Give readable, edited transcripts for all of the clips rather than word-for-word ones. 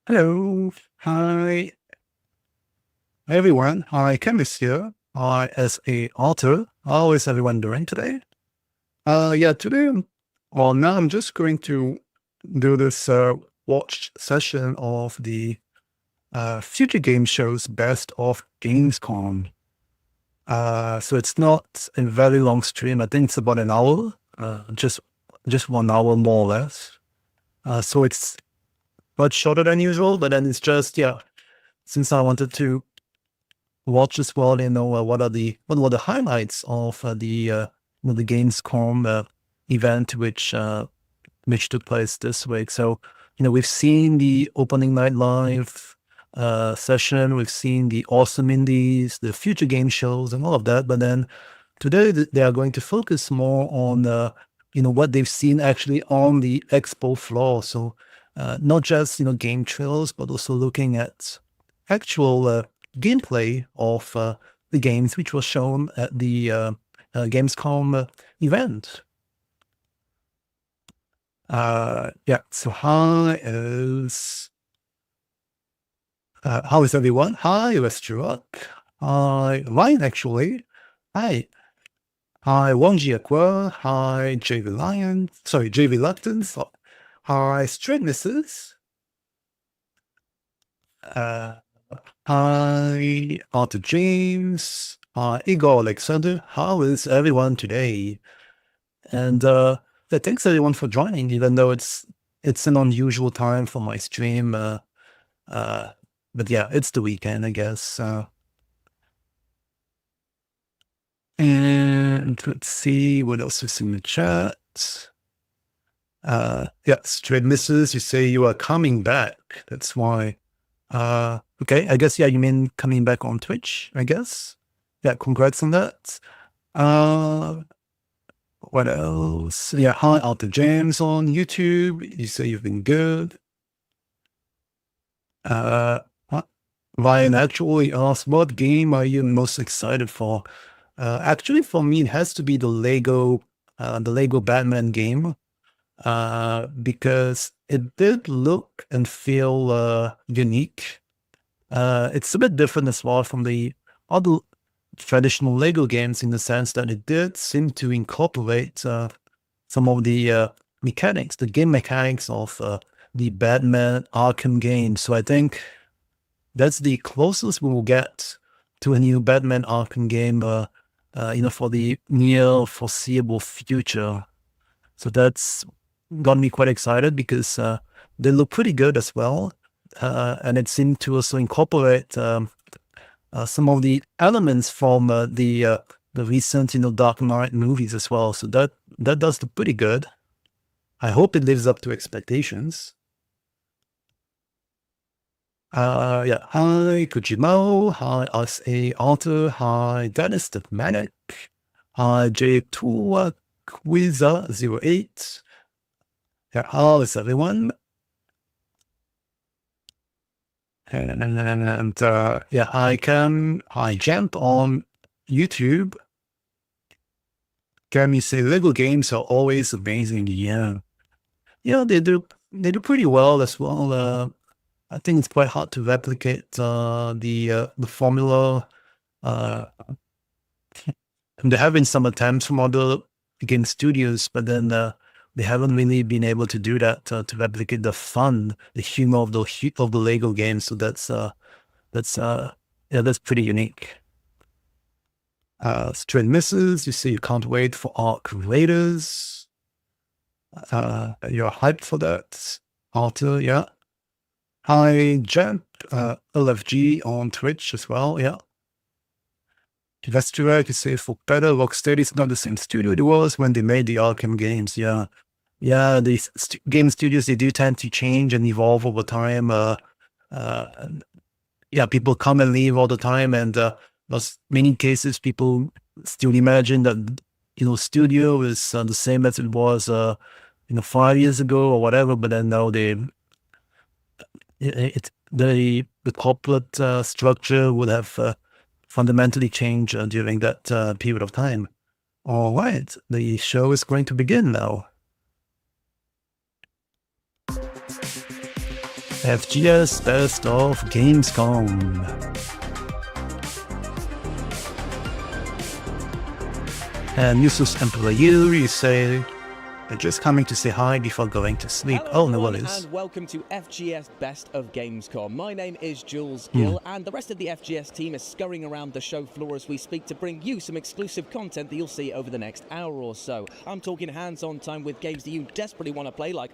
Hello. Hi, everyone. Hi, Candice here. I, as a author, how is everyone doing today? Today, now I'm just going to do this watch session of the future game shows best of Gamescom. So it's not a very long stream. I think it's about an hour, just 1 hour more or less. So it's much shorter than usual, but then it's just, since I wanted to watch as well, what were the highlights of the Gamescom event, which took place this week. So we've seen the opening night live session, we've seen the awesome indies, the future game shows, and all of that. But then today they are going to focus more on what they've seen actually on the expo floor. So not just game trailers, but also looking at actual gameplay of the games which was shown at the Gamescom event. So how is everyone? Hi, Westruck. Hi, Ryan, actually. Hi. Hi, Wonji Aqua. Hi, JV Lion. Sorry, JV Luctans. Hi, Straight Misses. Hi, Arthur James. Hi, Igor Alexander. How is everyone today? And thanks everyone for joining, even though it's an unusual time for my stream. But yeah, it's the weekend, I guess. And let's see what else is in the chat. Straight Misses, you say you are coming back. That's why. Okay, I guess, you mean coming back on Twitch, I guess. Yeah, congrats on that. What else? Yeah, hi, Alta James on YouTube. You say you've been good. Ryan actually asked, what game are you most excited for? Actually, for me, it has to be the Lego Batman game, because it did look and feel unique. It's a bit different as well from the other traditional Lego games, in the sense that it did seem to incorporate some of the mechanics, the game mechanics of the Batman Arkham game. So I think that's the closest we will get to a new Batman Arkham game, for the near foreseeable future. So that's got me quite excited, because they look pretty good as well. And it seemed to also incorporate some of the elements from the recent, Dark Knight movies as well. So that does look pretty good. I hope it lives up to expectations. Hi Kujimo, hi SA Alter, hi Dennis the Manic, hi J2 Quiza08. Yeah, how is everyone? And hi Cam, hi Jamp on YouTube. Cam, you say Lego games are always amazing. Yeah, they do pretty well as well. I think it's quite hard to replicate the formula. There have been some attempts from other game studios, but then they haven't really been able to do that to replicate the fun, the humor of the Lego games. So that's pretty unique. Straight Misses, you say you can't wait for Arc Raiders. You're hyped for that, Arthur. Yeah. Hi, Jen, LFG on Twitch as well. Yeah. Vesturak, you say for better, Rocksteady is not the same studio it was when they made the Arkham games. Yeah. Yeah, these game studios, they do tend to change and evolve over time. People come and leave all the time, and there's many cases people still imagine that studio is the same as it was 5 years ago or whatever, but then now the corporate structure would have fundamentally changed during that period of time. All right, the show is going to begin now. FGS Best of Gamescom. And Yusuf's employer, you say, they're just coming to say hi before going to sleep. Hello, no everyone, worries. and welcome to FGS Best of Gamescom. My name is Jules Gill, and the rest of the FGS team is scurrying around the show floor as we speak to bring you some exclusive content that you'll see over the next hour or so. I'm talking hands-on time with games that you desperately want to play, like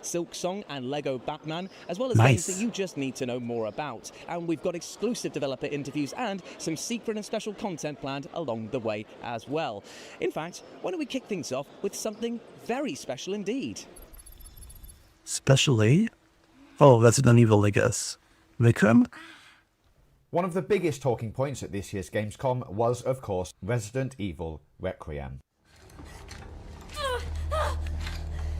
Silk Song and Lego Batman, as well as games that you just need to know more about. And we've got exclusive developer interviews and some secret and special content planned along the way as well. In fact, why don't we kick things off with something very special indeed. Especially? Oh, Resident Evil, I guess. Vikram? One of the biggest talking points at this year's Gamescom was, of course, Resident Evil Requiem.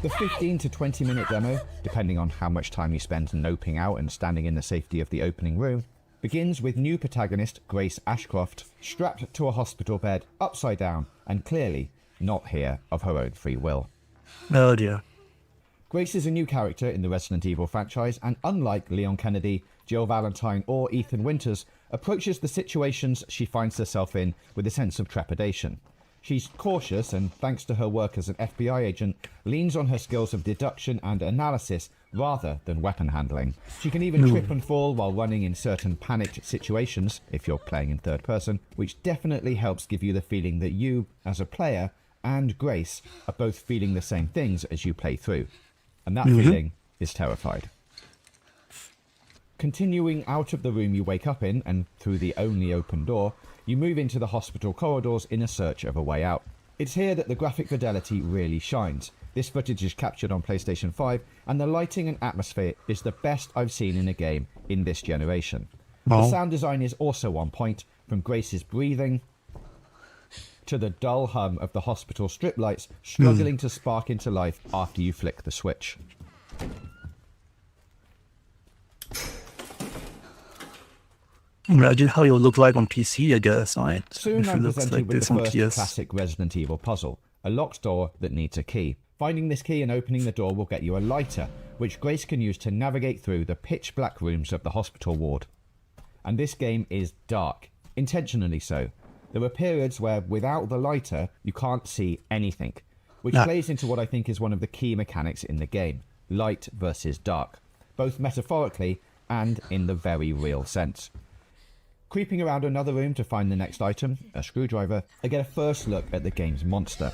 The 15 to 20 minute demo, depending on how much time you spend noping out and standing in the safety of the opening room, begins with new protagonist Grace Ashcroft strapped to a hospital bed, upside down, and clearly not here of her own free will. Oh dear. Grace is a new character in the Resident Evil franchise, and unlike Leon Kennedy, Jill Valentine or Ethan Winters, approaches the situations she finds herself in with a sense of trepidation. She's cautious and, thanks to her work as an FBI agent, leans on her skills of deduction and analysis rather than weapon handling. She can even trip and fall while running in certain panicked situations, if you're playing in third person, which definitely helps give you the feeling that you, as a player, and Grace are both feeling the same things as you play through. And that feeling is terrified. Continuing out of the room you wake up in and through the only open door, you move into the hospital corridors in a search of a way out. It's here that the graphic fidelity really shines. This footage is captured on PlayStation 5 and the lighting and atmosphere is the best I've seen in a game in this generation. The sound design is also on point, from Grace's breathing to the dull hum of the hospital strip lights struggling to spark into life after you flick the switch. Imagine how you'll look like on PC, I guess, right? Soon I'm presented with the first classic Resident Evil puzzle, a locked door that needs a key. Finding this key and opening the door will get you a lighter, which Grace can use to navigate through the pitch black rooms of the hospital ward. And this game is dark, intentionally so. There are periods where, without the lighter, you can't see anything, which plays into what I think is one of the key mechanics in the game, light versus dark, both metaphorically and in the very real sense. Creeping around another room to find the next item, a screwdriver, I get a first look at the game's monster.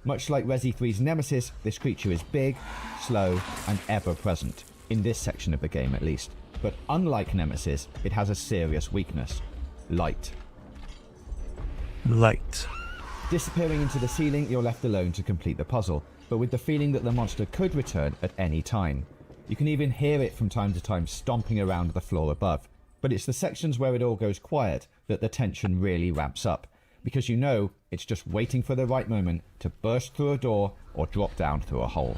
Much like Resi 3's Nemesis, this creature is big, slow, and ever-present, in this section of the game at least. But unlike Nemesis, it has a serious weakness. Light. Disappearing into the ceiling, you're left alone to complete the puzzle, but with the feeling that the monster could return at any time. You can even hear it from time to time stomping around the floor above. But it's the sections where it all goes quiet that the tension really ramps up, because you know it's just waiting for the right moment to burst through a door or drop down through a hole.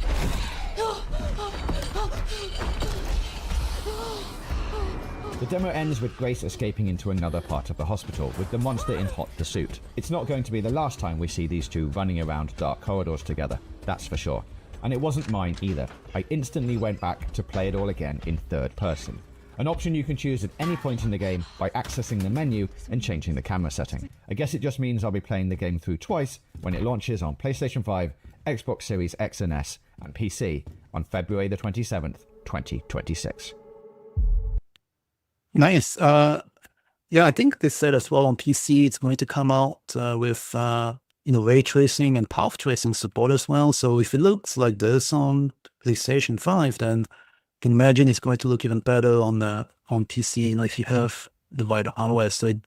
The demo ends with Grace escaping into another part of the hospital, with the monster in hot pursuit. It's not going to be the last time we see these two running around dark corridors together, that's for sure. And it wasn't mine either. I instantly went back to play it all again in third person. An option you can choose at any point in the game by accessing the menu and changing the camera setting. I guess it just means I'll be playing the game through twice when it launches on PlayStation 5, Xbox Series X and S, and PC on February the 27th, 2026. Nice. Yeah, I think they said as well on PC it's going to come out with ray tracing and path tracing support as well. So if it looks like this on PlayStation 5, then I can imagine it's going to look even better on PC, if you have the right hardware. So it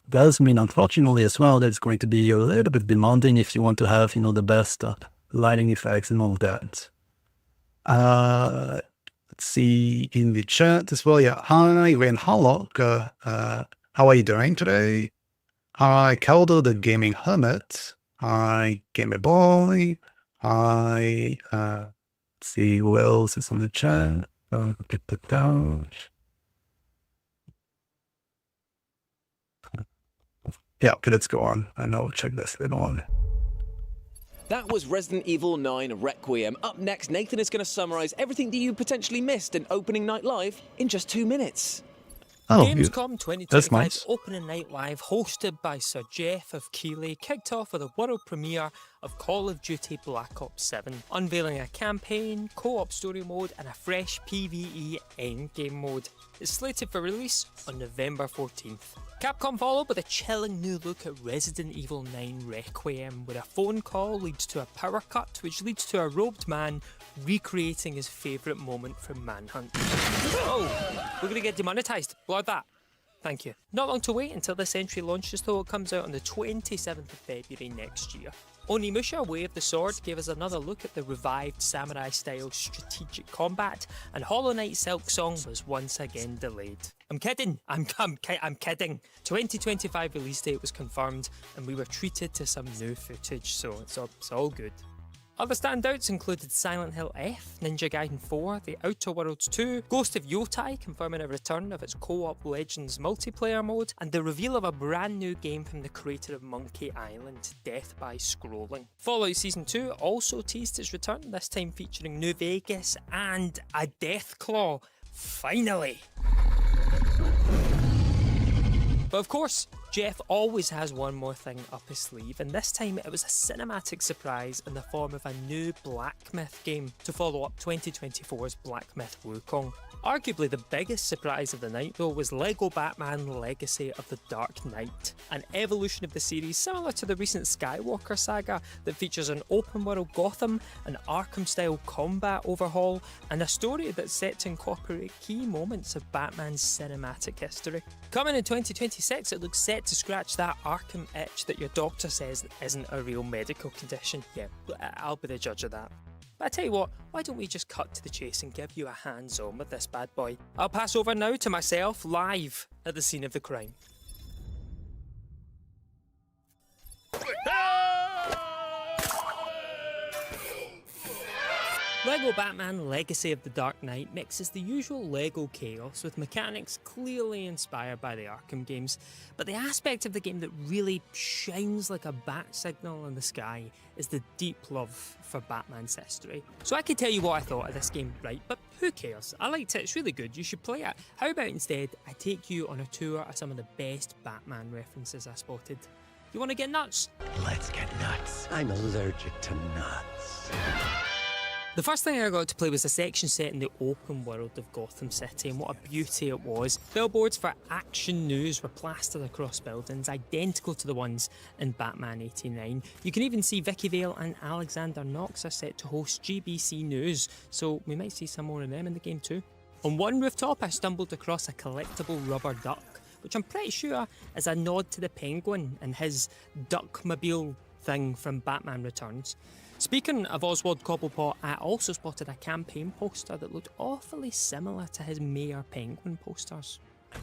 does mean, unfortunately, as well, that it's going to be a little bit demanding if you want to have the best lighting effects and all of that. Let's see in the chat as well. Yeah, hi, Ren Harlock. How are you doing today? Hi, Caldo, the gaming hermit. Hi, Gamer Boy. Hi, let's see who else is on the chat. Get that down. Yeah, okay, let's go on. I know, check this later on. That was Resident Evil 9 Requiem. Up next, Nathan is going to summarise everything that you potentially missed in opening night live in just 2 minutes. Oh, Gamescom that's 2025 nice. opening night live, hosted by Sir Jeff of Keighley, kicked off with a world premiere of Call of Duty Black Ops 7, unveiling a campaign, co-op story mode and a fresh PvE endgame mode. It's slated for release on November 14th. Capcom followed with a chilling new look at Resident Evil 9 Requiem, where a phone call leads to a power cut, which leads to a robed man recreating his favourite moment from Manhunt. Oh, we're going to get demonetised. Blur that. Thank you. Not long to wait until this entry launches, though. It comes out on the 27th of February next year. Onimusha, Way of the Sword, gave us another look at the revived samurai-style strategic combat, and Hollow Knight Silk Song was once again delayed. I'm kidding. I'm kidding. 2025 release date was confirmed, and we were treated to some new footage, so it's all good. Other standouts included Silent Hill F, Ninja Gaiden 4, The Outer Worlds 2, Ghost of Yotai confirming a return of its co-op Legends multiplayer mode, and the reveal of a brand new game from the creator of Monkey Island, Death by Scrolling. Fallout Season 2 also teased its return, this time featuring New Vegas and a Deathclaw. Finally! But of course, Jeff always has one more thing up his sleeve, and this time it was a cinematic surprise in the form of a new Black Myth game to follow up 2024's Black Myth Wukong. Arguably the biggest surprise of the night though was LEGO Batman Legacy of the Dark Knight, an evolution of the series similar to the recent Skywalker saga that features an open world Gotham, an Arkham style combat overhaul, and a story that's set to incorporate key moments of Batman's cinematic history. Coming in 2026, it looks set to scratch that Arkham itch that your doctor says isn't a real medical condition. Yeah, I'll be the judge of that. But I tell you what, why don't we just cut to the chase and give you a hands-on with this bad boy? I'll pass over now to myself, live at the scene of the crime. LEGO Batman Legacy of the Dark Knight mixes the usual LEGO chaos with mechanics clearly inspired by the Arkham games, but the aspect of the game that really shines like a bat signal in the sky is the deep love for Batman's history. So I could tell you what I thought of this game, right, but who cares? I liked it, it's really good, you should play it. How about instead I take you on a tour of some of the best Batman references I spotted? You want to get nuts? Let's get nuts. I'm allergic to nuts. The first thing I got to play was a section set in the open world of Gotham City, and what a beauty it was. Billboards for action news were plastered across buildings, identical to the ones in Batman 89. You can even see Vicky Vale and Alexander Knox are set to host GBC News, so we might see some more of them in the game too. On one rooftop I stumbled across a collectible rubber duck, which I'm pretty sure is a nod to the Penguin and his Duckmobile thing from Batman Returns. Speaking of Oswald Cobblepot, I also spotted a campaign poster that looked awfully similar to his Mayor Penguin posters.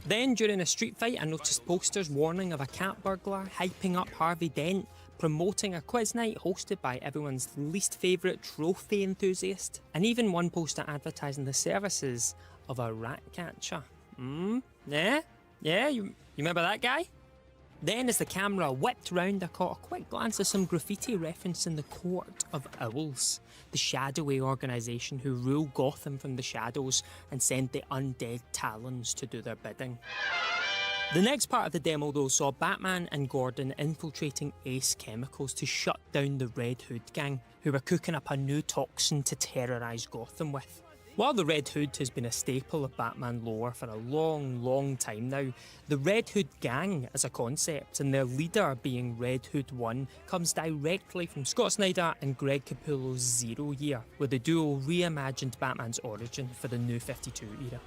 Then, during a street fight, I noticed posters warning of a cat burglar, hyping up Harvey Dent, promoting a quiz night hosted by everyone's least favourite trophy enthusiast, and even one poster advertising the services of a rat catcher. Yeah, you remember that guy? Then as the camera whipped round, I caught a quick glance at some graffiti referencing the Court of Owls, the shadowy organisation who rule Gotham from the shadows and send the undead Talons to do their bidding. The next part of the demo though saw Batman and Gordon infiltrating Ace Chemicals to shut down the Red Hood gang, who were cooking up a new toxin to terrorise Gotham with. While the Red Hood has been a staple of Batman lore for a long time now, the Red Hood gang as a concept, and their leader being Red Hood 1, comes directly from Scott Snyder and Greg Capullo's Zero Year, where the duo reimagined Batman's origin for the New 52 era.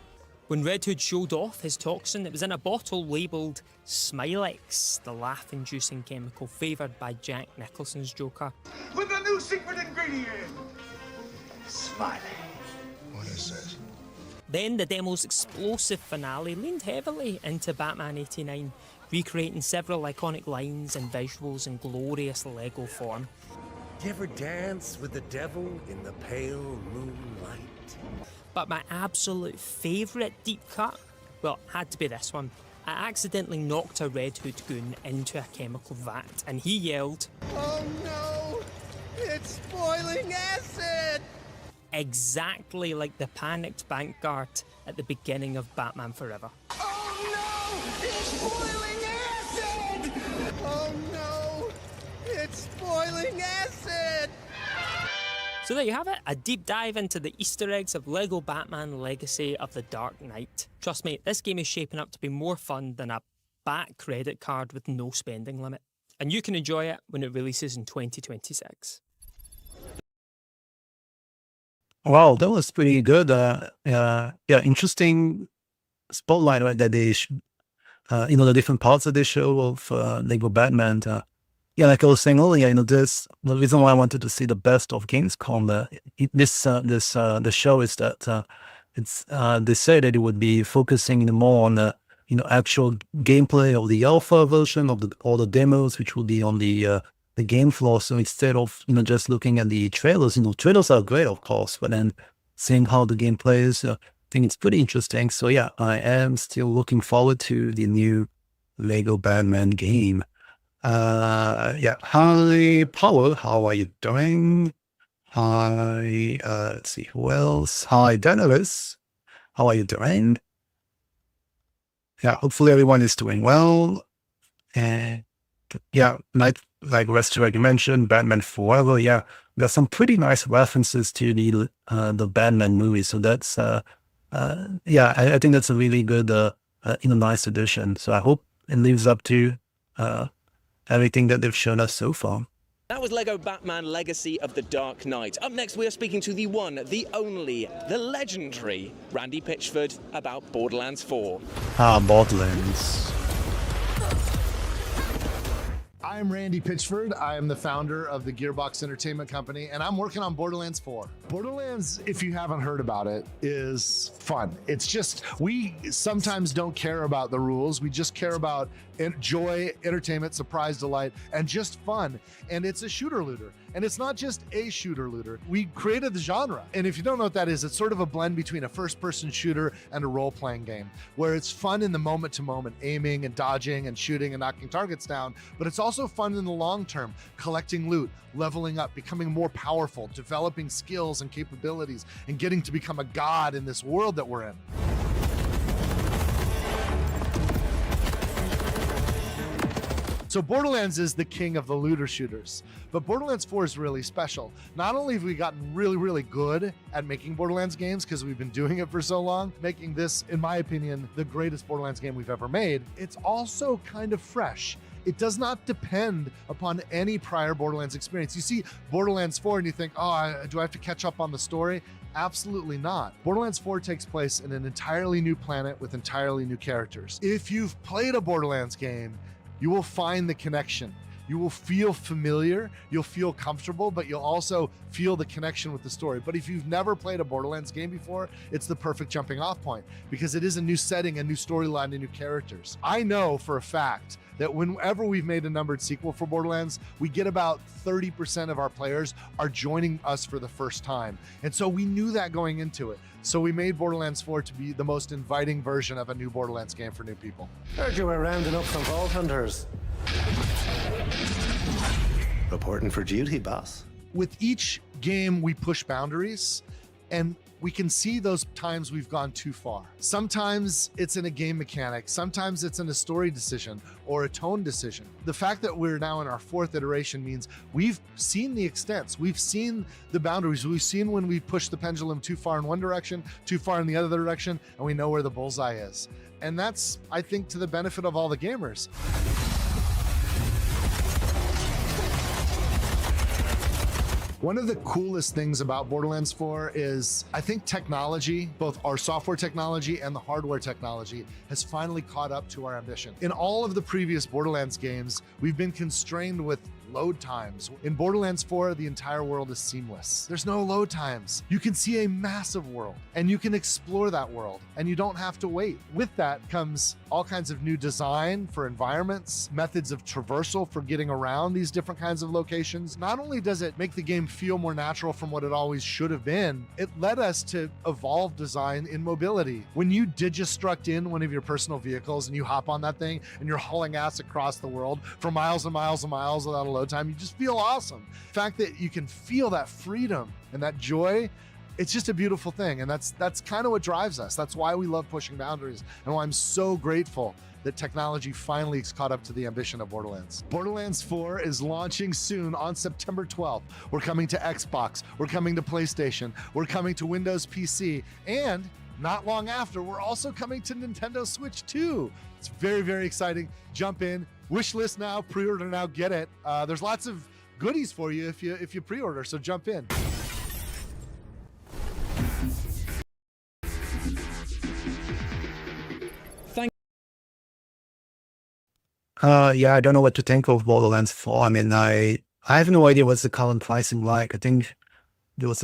When Red Hood showed off his toxin, it was in a bottle labelled Smilex, the laugh-inducing chemical favoured by Jack Nicholson's Joker. With a new secret ingredient! Smiley. What is this? Then the demo's explosive finale leaned heavily into Batman 89, recreating several iconic lines and visuals in glorious LEGO form. You ever dance with the devil in the pale moonlight? But my absolute favourite deep cut, well, had to be this one. I accidentally knocked a Red Hood goon into a chemical vat, and he yelled, Oh no! It's boiling acid! Exactly like the panicked bank guard at the beginning of Batman Forever. Oh no! It's boiling acid! Oh no! It's boiling acid! So there you have it, a deep dive into the Easter eggs of LEGO Batman Legacy of the Dark Knight. Trust me, this game is shaping up to be more fun than a bat credit card with no spending limit. And you can enjoy it when it releases in 2026. Wow, that was pretty good. Interesting spotlight, right, that they, the different parts of the show of Lego Batman. Like I was saying earlier, the reason why I wanted to see the best of Gamescom, the show is that it's they say that it would be focusing more on the actual gameplay of the alpha version of all the demos, which will be on the game floor. So instead of just looking at the trailers, trailers are great, of course, but then seeing how the game plays, I think it's pretty interesting. So yeah, I am still looking forward to the new Lego Batman game. Hi, Paul, how are you doing? Hi, let's see, who else? Hi, Dennis, how are you doing? Yeah, hopefully everyone is doing well. And yeah, like Restorac, you mentioned, Batman Forever, yeah, there's some pretty nice references to the Batman movie. So that's, I think that's a really good, nice addition. So I hope it lives up to, everything that they've shown us so far. That was LEGO Batman Legacy of the Dark Knight. Up next, we are speaking to the one, the only, the legendary Randy Pitchford about Borderlands 4. Borderlands. I'm Randy Pitchford. I am the founder of the Gearbox Entertainment Company, and I'm working on Borderlands 4. Borderlands, if you haven't heard about it, is fun. It's just, we sometimes don't care about the rules. We just care about joy, entertainment, surprise, delight, and just fun. And it's a shooter looter. And it's not just a shooter looter. We created the genre. And if you don't know what that is, it's sort of a blend between a first-person shooter and a role-playing game, where it's fun in the moment-to-moment, aiming and dodging and shooting and knocking targets down, but it's also fun in the long term, collecting loot, leveling up, becoming more powerful, developing skills and capabilities, and getting to become a god in this world that we're in. So Borderlands is the king of the looter shooters, but Borderlands 4 is really special. Not only have we gotten really, really good at making Borderlands games because we've been doing it for so long, making this, in my opinion, the greatest Borderlands game we've ever made, it's also kind of fresh. It does not depend upon any prior Borderlands experience. You see Borderlands 4 and you think, oh, do I have to catch up on the story? Absolutely not. Borderlands 4 takes place in an entirely new planet with entirely new characters. If you've played a Borderlands game, you will find the connection. You will feel familiar, you'll feel comfortable, but you'll also feel the connection with the story. But if you've never played a Borderlands game before, it's the perfect jumping off point because it is a new setting, a new storyline, and new characters. I know for a fact that whenever we've made a numbered sequel for Borderlands, we get about 30% of our players are joining us for the first time. And so we knew that going into it. So we made Borderlands 4 to be the most inviting version of a new Borderlands game for new people. Heard you were rounding up some vault hunters. Reporting for duty, boss. With each game, we push boundaries, and we can see those times we've gone too far. Sometimes it's in a game mechanic, sometimes it's in a story decision or a tone decision. The fact that we're now in our 4th iteration means we've seen the extents, we've seen the boundaries, we've seen when we push the pendulum too far in one direction, too far in the other direction, and we know where the bullseye is. And that's, I think, to the benefit of all the gamers. One of the coolest things about Borderlands 4 is, I think technology, both our software technology and the hardware technology, has finally caught up to our ambition. In all of the previous Borderlands games, we've been constrained with load times. In Borderlands 4, the entire world is seamless. There's no load times. You can see a massive world and you can explore that world and you don't have to wait. With that comes all kinds of new design for environments, methods of traversal for getting around these different kinds of locations. Not only does it make the game feel more natural from what it always should have been, it led us to evolve design in mobility. When you digistruct in one of your personal vehicles and you hop on that thing and you're hauling ass across the world for miles and miles and miles without a load load time, you just feel awesome. The fact that you can feel that freedom and that joy, it's just a beautiful thing. And that's kind of what drives us. That's why we love pushing boundaries and why I'm so grateful that technology finally has caught up to the ambition of Borderlands. Borderlands 4 is launching soon on September 12th. We're coming to Xbox, we're coming to PlayStation, we're coming to Windows PC, and not long after, we're also coming to Nintendo Switch 2. It's very, very exciting. Jump in, wish list now, pre-order now, get it. There's lots of goodies for you if you pre-order, so jump in. Yeah, I don't know what to think of Borderlands 4. I mean, I have no idea what's the current pricing like. I think there was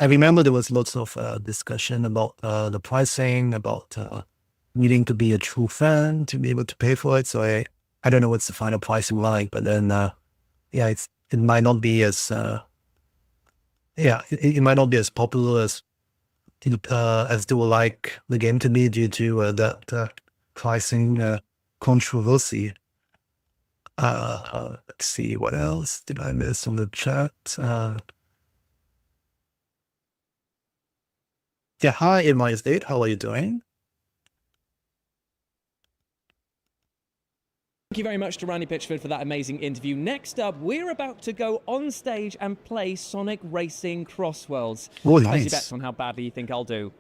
I remember there was lots of discussion about the pricing, about needing to be a true fan to be able to pay for it. So I don't know what's the final pricing like, but then, yeah, it might not be as, it might not be as popular as they would like the game to be due to that pricing controversy. Let's see, what else did I miss on the chat? Yeah, hi, in my state, how are you doing? Thank you very much to Randy Pitchford for that amazing interview. Next up, we're about to go on stage and play Sonic Racing Crossworlds. Oh, Place your nice. bets on how badly you think I'll do.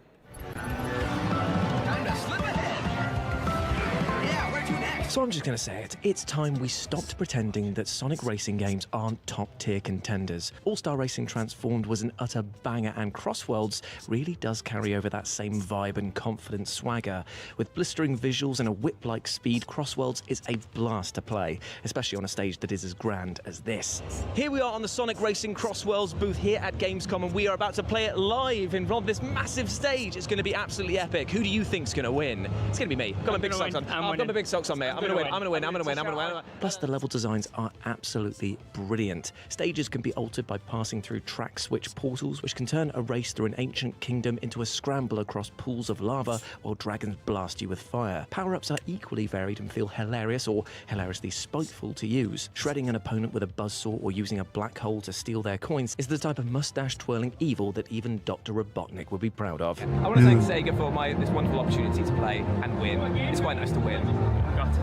So I'm just going to say it. It's time we stopped pretending that Sonic racing games aren't top-tier contenders. All-Star Racing Transformed was an utter banger, and Crossworlds really does carry over that same vibe and confident swagger. With blistering visuals and a whip-like speed, Crossworlds is a blast to play, especially on a stage that is as grand as this. Here we are on the Sonic Racing Crossworlds booth here at Gamescom, and we are about to play it live in front of this massive stage. It's going to be absolutely epic. Who do you think's going to win? It's going to be me. I've got my big socks on. I've got my big socks on, mate. I'm going to win. Plus, the level designs are absolutely brilliant. Stages can be altered by passing through track switch portals, which can turn a race through an ancient kingdom into a scramble across pools of lava while dragons blast you with fire. Power-ups are equally varied and feel hilarious or hilariously spiteful to use. Shredding an opponent with a buzzsaw or using a black hole to steal their coins is the type of mustache-twirling evil that even Dr. Robotnik would be proud of. I want to thank Sega for this wonderful opportunity to play and win. It's quite nice to win.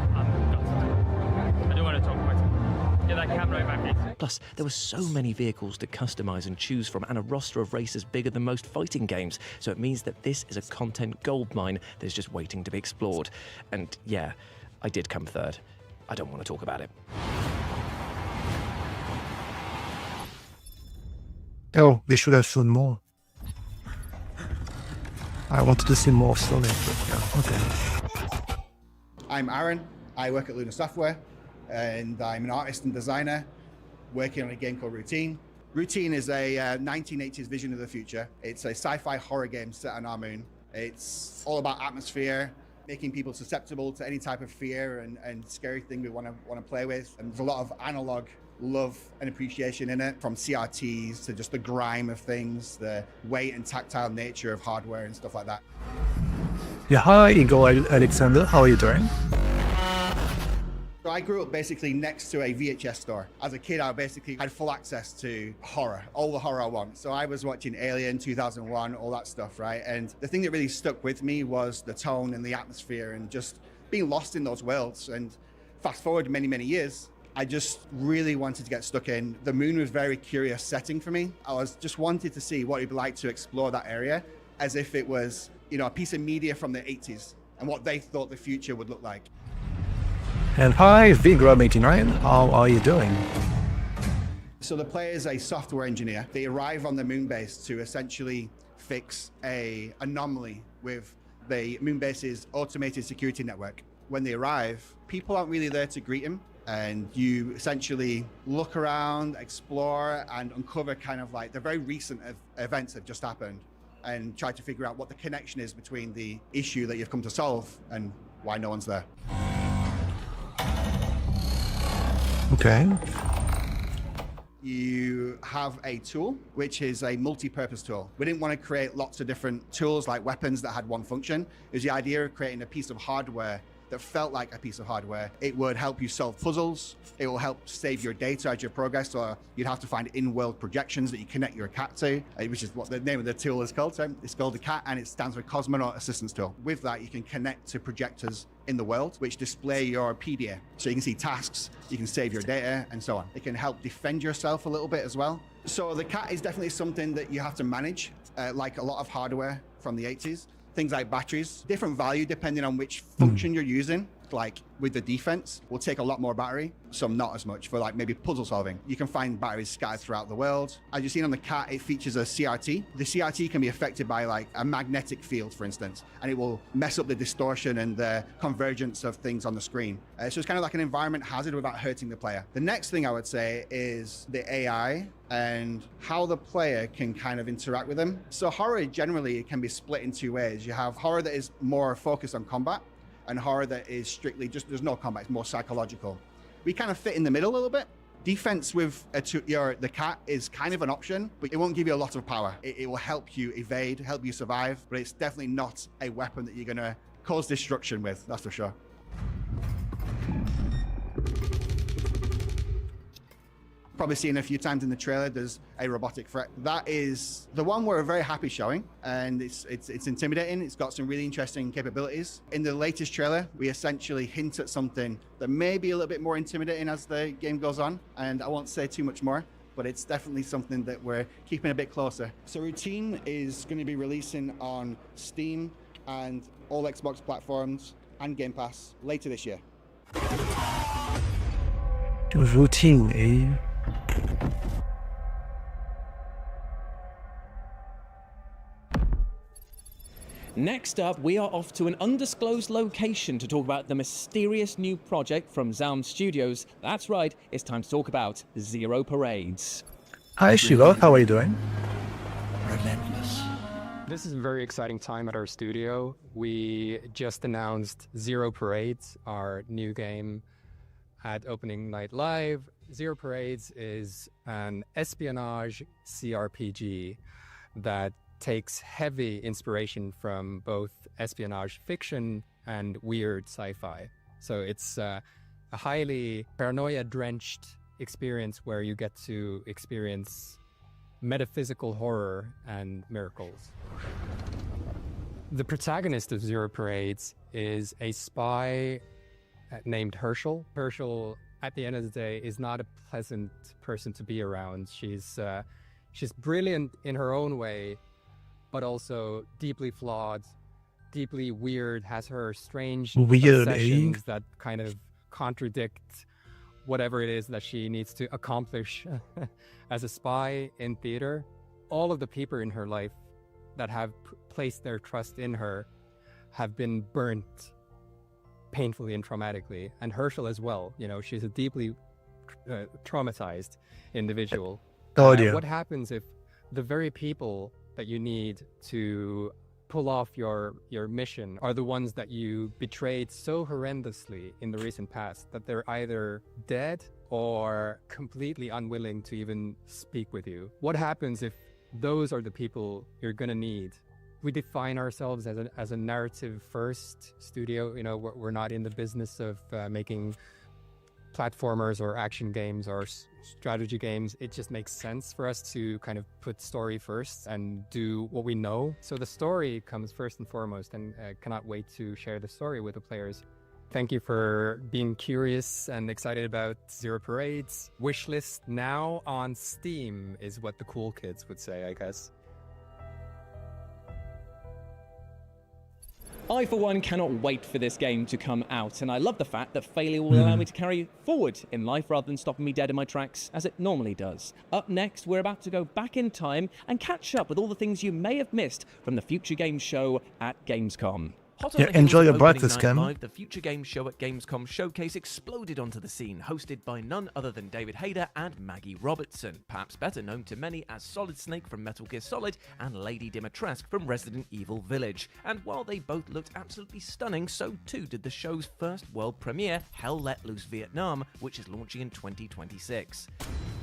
I don't want to talk about it. Get that camera back. Plus, there were so many vehicles to customize and choose from, and a roster of races bigger than most fighting games, so it means that this is a content goldmine that is just waiting to be explored. And yeah, I did come third. I don't want to talk about it. Oh, they should have shown more. I wanted to see more Sonic, but yeah, okay. I'm Aaron. I work at Luna Software, and I'm an artist and designer working on a game called Routine. Routine is a 1980s vision of the future. It's a sci-fi horror game set on our moon. It's all about atmosphere, making people susceptible to any type of fear and scary thing we want to play with. And there's a lot of analog love and appreciation in it, from CRTs to just the grime of things, the weight and tactile nature of hardware and stuff like that. Yeah, hi, Igor Alexander, how are you doing? So I grew up basically next to a VHS store. As a kid, I basically had full access to horror, all the horror I want. So I was watching Alien, 2001, all that stuff, right? And the thing that really stuck with me was the tone and the atmosphere and just being lost in those worlds. And fast forward many, many years, I just really wanted to get stuck in. The moon was a very curious setting for me. I was just wanted to see what it'd be like to explore that area as if it was, a piece of media from the 80s and what they thought the future would look like. And hi, Vigram89, how are you doing? So the player is a software engineer. They arrive on the moon base to essentially fix an anomaly with the moon base's automated security network. When they arrive, people aren't really there to greet them. And you essentially look around, explore, and uncover kind of like the very recent events that just happened and try to figure out what the connection is between the issue that you've come to solve and why no one's there. Okay. You have a tool, which is a multi-purpose tool. We didn't want to create lots of different tools like weapons that had one function. It was the idea of creating a piece of hardware that felt like a piece of hardware. It would help you solve puzzles. It will help save your data as you progress, or you'd have to find in-world projections that you connect your cat to, which is what the name of the tool is called. So it's called the CAT, and it stands for Cosmonaut Assistance Tool. With that, you can connect to projectors in the world, which display your PDA. So you can see tasks, you can save your data, and so on. It can help defend yourself a little bit as well. So the CAT is definitely something that you have to manage, like a lot of hardware from the 80s. Things like batteries, different value depending on which function you're using. Like with the defense, will take a lot more battery, some not as much for like maybe puzzle solving. You can find batteries scattered throughout the world. As you've seen on the CAT, it features a CRT. The CRT can be affected by like a magnetic field, for instance, and it will mess up the distortion and the convergence of things on the screen. So it's kind of like an environment hazard without hurting the player. The next thing I would say is the AI and how the player can kind of interact with them. So horror generally can be split in two ways. You have horror that is more focused on combat, and horror that is strictly just, there's no combat, it's more psychological. We kind of fit in the middle a little bit. Defense with the CAT is kind of an option, but it won't give you a lot of power. It will help you evade, help you survive, but it's definitely not a weapon that you're gonna cause destruction with, that's for sure. Probably seen a few times in the trailer, there's a robotic threat. That is the one we're very happy showing, and it's intimidating. It's got some really interesting capabilities. In the latest trailer, we essentially hint at something that may be a little bit more intimidating as the game goes on, and I won't say too much more, but it's definitely something that we're keeping a bit closer. So Routine is going to be releasing on Steam and all Xbox platforms and Game Pass later this year. Routine, eh? Next up, we are off to an undisclosed location to talk about the mysterious new project from Zaum Studios. That's right, it's time to talk about Zero Parades. Hi Shiva, how are you doing? Relentless. This is a very exciting time at our studio. We just announced Zero Parades, our new game at Opening Night Live. Zero Parades is an espionage CRPG that takes heavy inspiration from both espionage fiction and weird sci-fi. So it's a highly paranoia-drenched experience where you get to experience metaphysical horror and miracles. The protagonist of Zero Parades is a spy named Herschel. Herschel, at the end of the day, is not a pleasant person to be around. She's brilliant in her own way, but also deeply flawed, deeply weird, has her strange obsessions that kind of contradict whatever it is that she needs to accomplish as a spy in theater. All of the people in her life that have placed their trust in her have been burnt painfully and traumatically, and Herschel as well. You know, she's a deeply traumatized individual. What happens if the very people that you need to pull off your mission are the ones that you betrayed so horrendously in the recent past that they're either dead or completely unwilling to even speak with you? What happens if those are the people you're gonna need? We define ourselves as a narrative first studio. You know, we're not in the business of making platformers or action games or strategy games. It just makes sense for us to kind of put story first and do what we know. So the story comes first and foremost, and cannot wait to share the story with the players. Thank you for being curious and excited about Zero Parades. Wishlist now on Steam is what the cool kids would say, I guess. I, for one, cannot wait for this game to come out, and I love the fact that failure will allow me to carry forward in life rather than stopping me dead in my tracks, as it normally does. Up next, we're about to go back in time and catch up with all the things you may have missed from the Future Games show at Gamescom. Hot on the enjoy heels your of breakfast, opening night Cam. live, the Future Games show at Gamescom showcase exploded onto the scene, hosted by none other than David Hayter and Maggie Robertson, perhaps better known to many as Solid Snake from Metal Gear Solid and Lady Dimitrescu from Resident Evil Village. And while they both looked absolutely stunning, so too did the show's first world premiere, Hell Let Loose Vietnam, which is launching in 2026.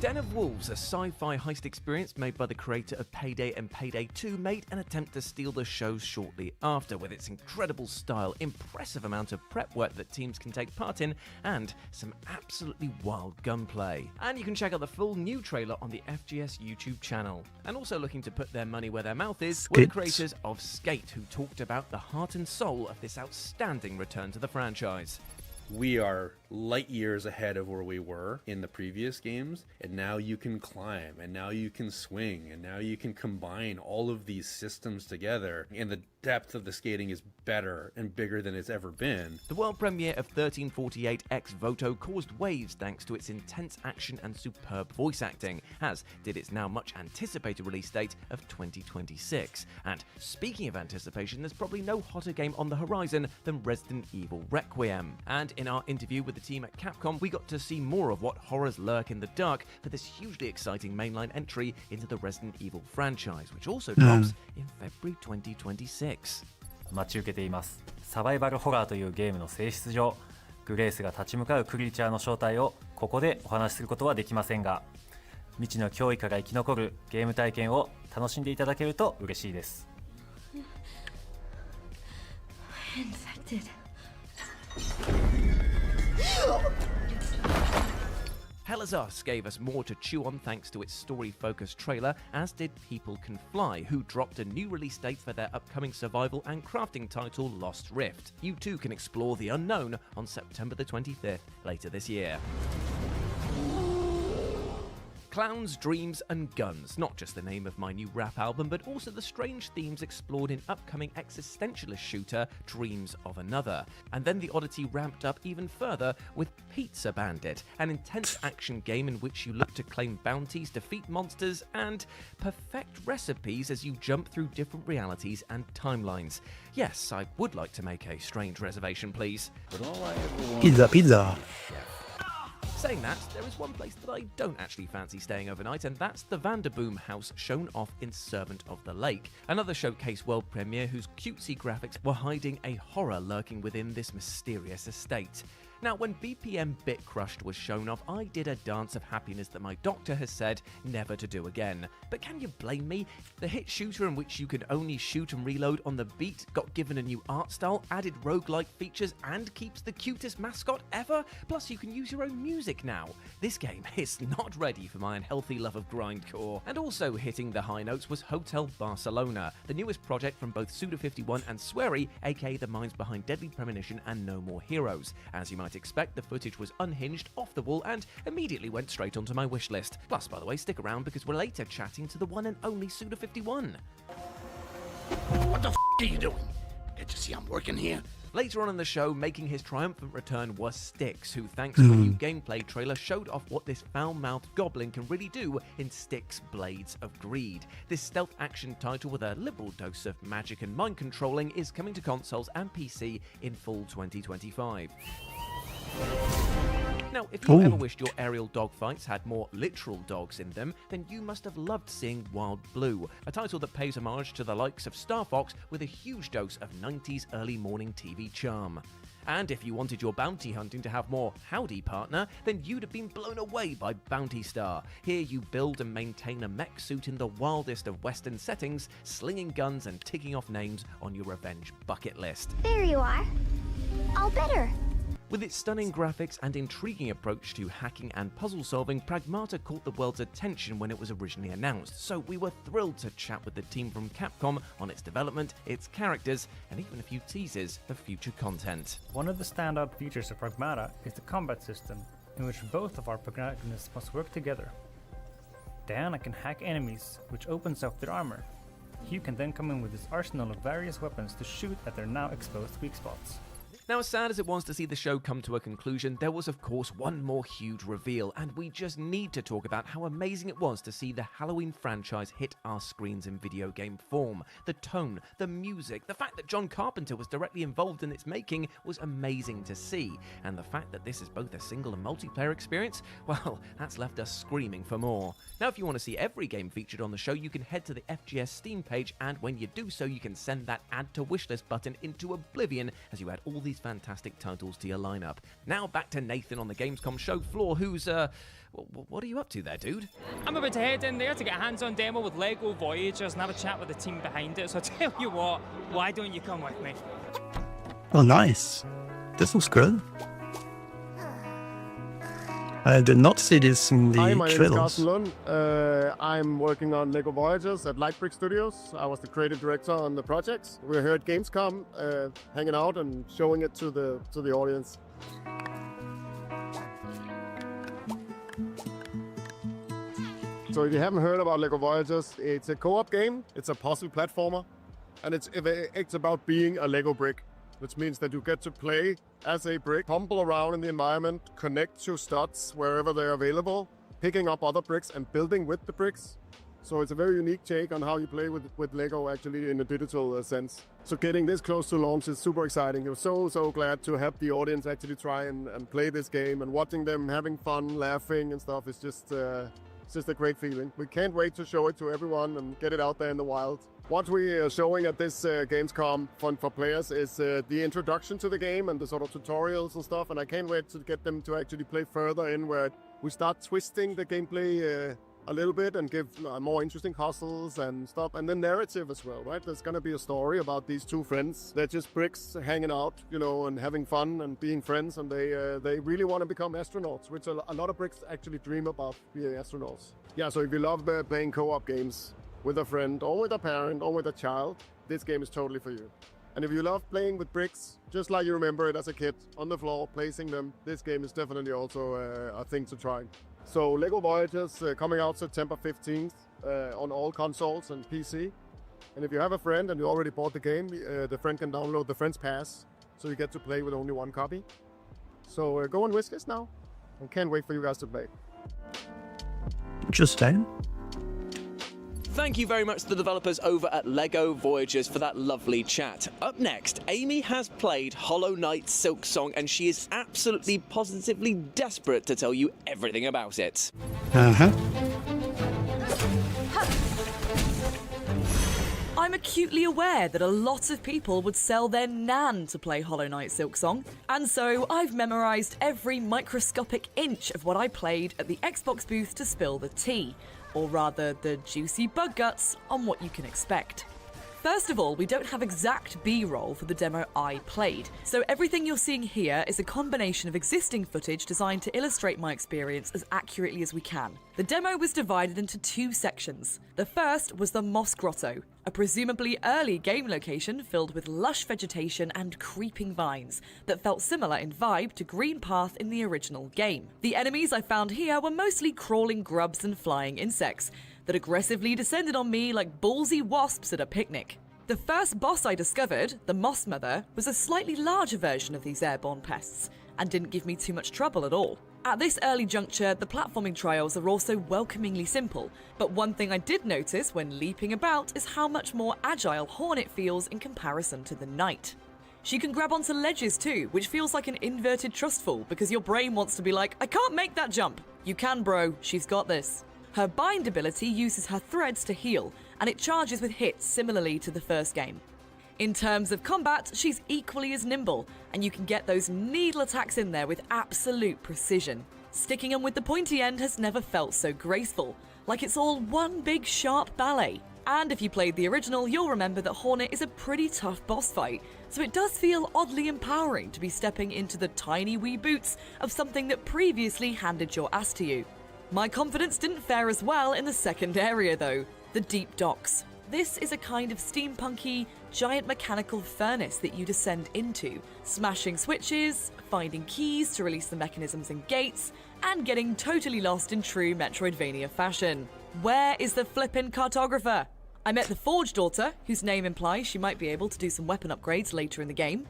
Den of Wolves, a sci-fi heist experience made by the creator of Payday and Payday 2, made an attempt to steal the show shortly after, with its incredible incredible style, impressive amount of prep work that teams can take part in, and some absolutely wild gunplay. And you can check out the full new trailer on the FGS YouTube channel. And also looking to put their money where their mouth is were the creators of Skate, who talked about the heart and soul of this outstanding return to the franchise. We are light years ahead of where we were in the previous games, and now you can climb, and now you can swing, and now you can combine all of these systems together, and the depth of the skating is better and bigger than it's ever been. The world premiere of 1348 Ex Voto caused waves thanks to its intense action and superb voice acting, as did its now much anticipated release date of 2026. And speaking of anticipation, there's probably no hotter game on the horizon than Resident Evil Requiem. And in our interview with the team at Capcom, we got to see more of what horrors lurk in the dark for this hugely exciting mainline entry into the Resident Evil franchise, which also drops in February 2026. 待ち受けています。サバイバルホラーというゲームの性質上、グレースが立ち向かうクリーチャーの正体をここでお話しすることはできませんが、未知の脅威から生き残るゲーム体験を楽しんでいただけると嬉しいです。Hell Is Us gave us more to chew on thanks to its story-focused trailer, as did People Can Fly, who dropped a new release date for their upcoming survival and crafting title Lost Rift. You too can explore the unknown on September the 25th later this year. Clowns, Dreams and Guns, not just the name of my new rap album, but also the strange themes explored in upcoming existentialist shooter Dreams of Another. And then the oddity ramped up even further with Pizza Bandit, an intense action game in which you look to claim bounties, defeat monsters, and perfect recipes as you jump through different realities and timelines. Yes, I would like to make a strange reservation, please. But all I ever want Pizza. Saying that, there is one place that I don't actually fancy staying overnight, and that's the Vanderboom house shown off in Servant of the Lake, another showcase world premiere whose cutesy graphics were hiding a horror lurking within this mysterious estate. Now, when BPM Bit Crushed was shown off, I did a dance of happiness that my doctor has said never to do again. But can you blame me? The hit shooter in which you can only shoot and reload on the beat got given a new art style, added roguelike features, and keeps the cutest mascot ever? Plus, you can use your own music now. This game is not ready for my unhealthy love of grindcore. And also hitting the high notes was Hotel Barcelona, the newest project from both Suda51 and Swery, aka the minds behind Deadly Premonition and No More Heroes. As you might expect, the footage was unhinged, off the wall, and immediately went straight onto my wish list. Plus, by the way, stick around because we're later chatting to the one and only Suda51. What the f*** are you doing? Can't you see I'm working here? Later on in the show, making his triumphant return was Styx, who thanks to a new gameplay trailer showed off what this foul-mouthed goblin can really do in Styx Blades of Greed. This stealth action title with a liberal dose of magic and mind controlling is coming to consoles and PC in fall 2025. Now, if you ever wished your aerial dogfights had more literal dogs in them, then you must have loved seeing Wild Blue, a title that pays homage to the likes of Star Fox with a huge dose of 90s early morning TV charm. And if you wanted your bounty hunting to have more howdy partner, then you'd have been blown away by Bounty Star. Here you build and maintain a mech suit in the wildest of western settings, slinging guns and ticking off names on your revenge bucket list. There you are. All better. With its stunning graphics and intriguing approach to hacking and puzzle solving, Pragmata caught the world's attention when it was originally announced, so we were thrilled to chat with the team from Capcom on its development, its characters, and even a few teasers of future content. One of the standout features of Pragmata is the combat system, in which both of our protagonists must work together. Diana can hack enemies, which opens up their armor. Hugh can then come in with his arsenal of various weapons to shoot at their now exposed weak spots. Now, as sad as it was to see the show come to a conclusion, there was of course one more huge reveal, and we just need to talk about how amazing it was to see the Halloween franchise hit our screens in video game form. The tone, the music, the fact that John Carpenter was directly involved in its making was amazing to see, and the fact that this is both a single and multiplayer experience, well, that's left us screaming for more. Now, if you want to see every game featured on the show, you can head to the FGS Steam page, and when you do so, you can send that Add to Wishlist button into oblivion as you add all these fantastic titles to your lineup. Now back to Nathan on the Gamescom show floor, who's, what are you up to there, dude? I'm about to head in there to get a hands-on demo with LEGO Voyagers and have a chat with the team behind it, so I tell you what, why don't you come with me? Oh, nice. This looks good. I did not see this in the Hi, my name is trailers. Carsten Lund. I'm working on Lego Voyagers at Lightbrick Studios. I was the creative director on the projects. We're here at Gamescom, hanging out and showing it to the audience. So if you haven't heard about Lego Voyagers, it's a co-op game. It's a puzzle platformer, and it's about being a Lego brick, which means that you get to play as a brick, tumble around in the environment, connect to studs wherever they're available, picking up other bricks and building with the bricks. So it's a very unique take on how you play with Lego actually in a digital sense. So getting this close to launch is super exciting. We're so glad to have the audience actually try and play this game, and watching them having fun, laughing and stuff is just it's just a great feeling. We can't wait to show it to everyone and get it out there in the wild. What we are showing at this Gamescom Fun for Players is the introduction to the game and the sort of tutorials and stuff, and I can't wait to get them to actually play further in, where we start twisting the gameplay a little bit and give more interesting puzzles and stuff, and the narrative as well, right? There's gonna be a story about these two friends. They're just bricks hanging out, you know, and having fun and being friends, and they really want to become astronauts, which a lot of bricks actually dream about being astronauts. Yeah, so if you love playing co-op games with a friend or with a parent or with a child, this game is totally for you. And if you love playing with bricks, just like you remember it as a kid, on the floor, placing them, this game is definitely also a thing to try. So Lego Voyagers coming out September 15th on all consoles and PC. And if you have a friend and you already bought the game, the friend can download the Friends Pass, so you get to play with only one copy. So go and wish this now. I can't wait for you guys to play. Interesting. Thank you very much to the developers over at Lego Voyagers for that lovely chat. Up next, Amy has played Hollow Knight Silksong, and she is absolutely positively desperate to tell you everything about it. I'm acutely aware that a lot of people would sell their nan to play Hollow Knight Silksong, and so I've memorised every microscopic inch of what I played at the Xbox booth to spill the tea, or rather the juicy bug guts on what you can expect. First of all, we don't have exact B-roll for the demo I played, so everything you're seeing here is a combination of existing footage designed to illustrate my experience as accurately as we can. The demo was divided into two sections. The first was the Moss Grotto, a presumably early game location filled with lush vegetation and creeping vines that felt similar in vibe to Green Path in the original game. The enemies I found here were mostly crawling grubs and flying insects that aggressively descended on me like ballsy wasps at a picnic. The first boss I discovered, the Moss Mother, was a slightly larger version of these airborne pests, and didn't give me too much trouble at all. At this early juncture, the platforming trials are also welcomingly simple, but one thing I did notice when leaping about is how much more agile Hornet feels in comparison to the Knight. She can grab onto ledges too, which feels like an inverted trustful because your brain wants to be like, I can't make that jump. You can, bro, she's got this. Her bind ability uses her threads to heal, and it charges with hits similarly to the first game. In terms of combat, she's equally as nimble, and you can get those needle attacks in there with absolute precision. Sticking them with the pointy end has never felt so graceful, like it's all one big sharp ballet. And if you played the original, you'll remember that Hornet is a pretty tough boss fight, so it does feel oddly empowering to be stepping into the tiny wee boots of something that previously handed your ass to you. My confidence didn't fare as well in the second area though, the Deep Docks. This is a kind of steampunky, giant mechanical furnace that you descend into, smashing switches, finding keys to release the mechanisms and gates, and getting totally lost in true Metroidvania fashion. Where is the flippin' cartographer? I met the Forge Daughter, whose name implies she might be able to do some weapon upgrades later in the game.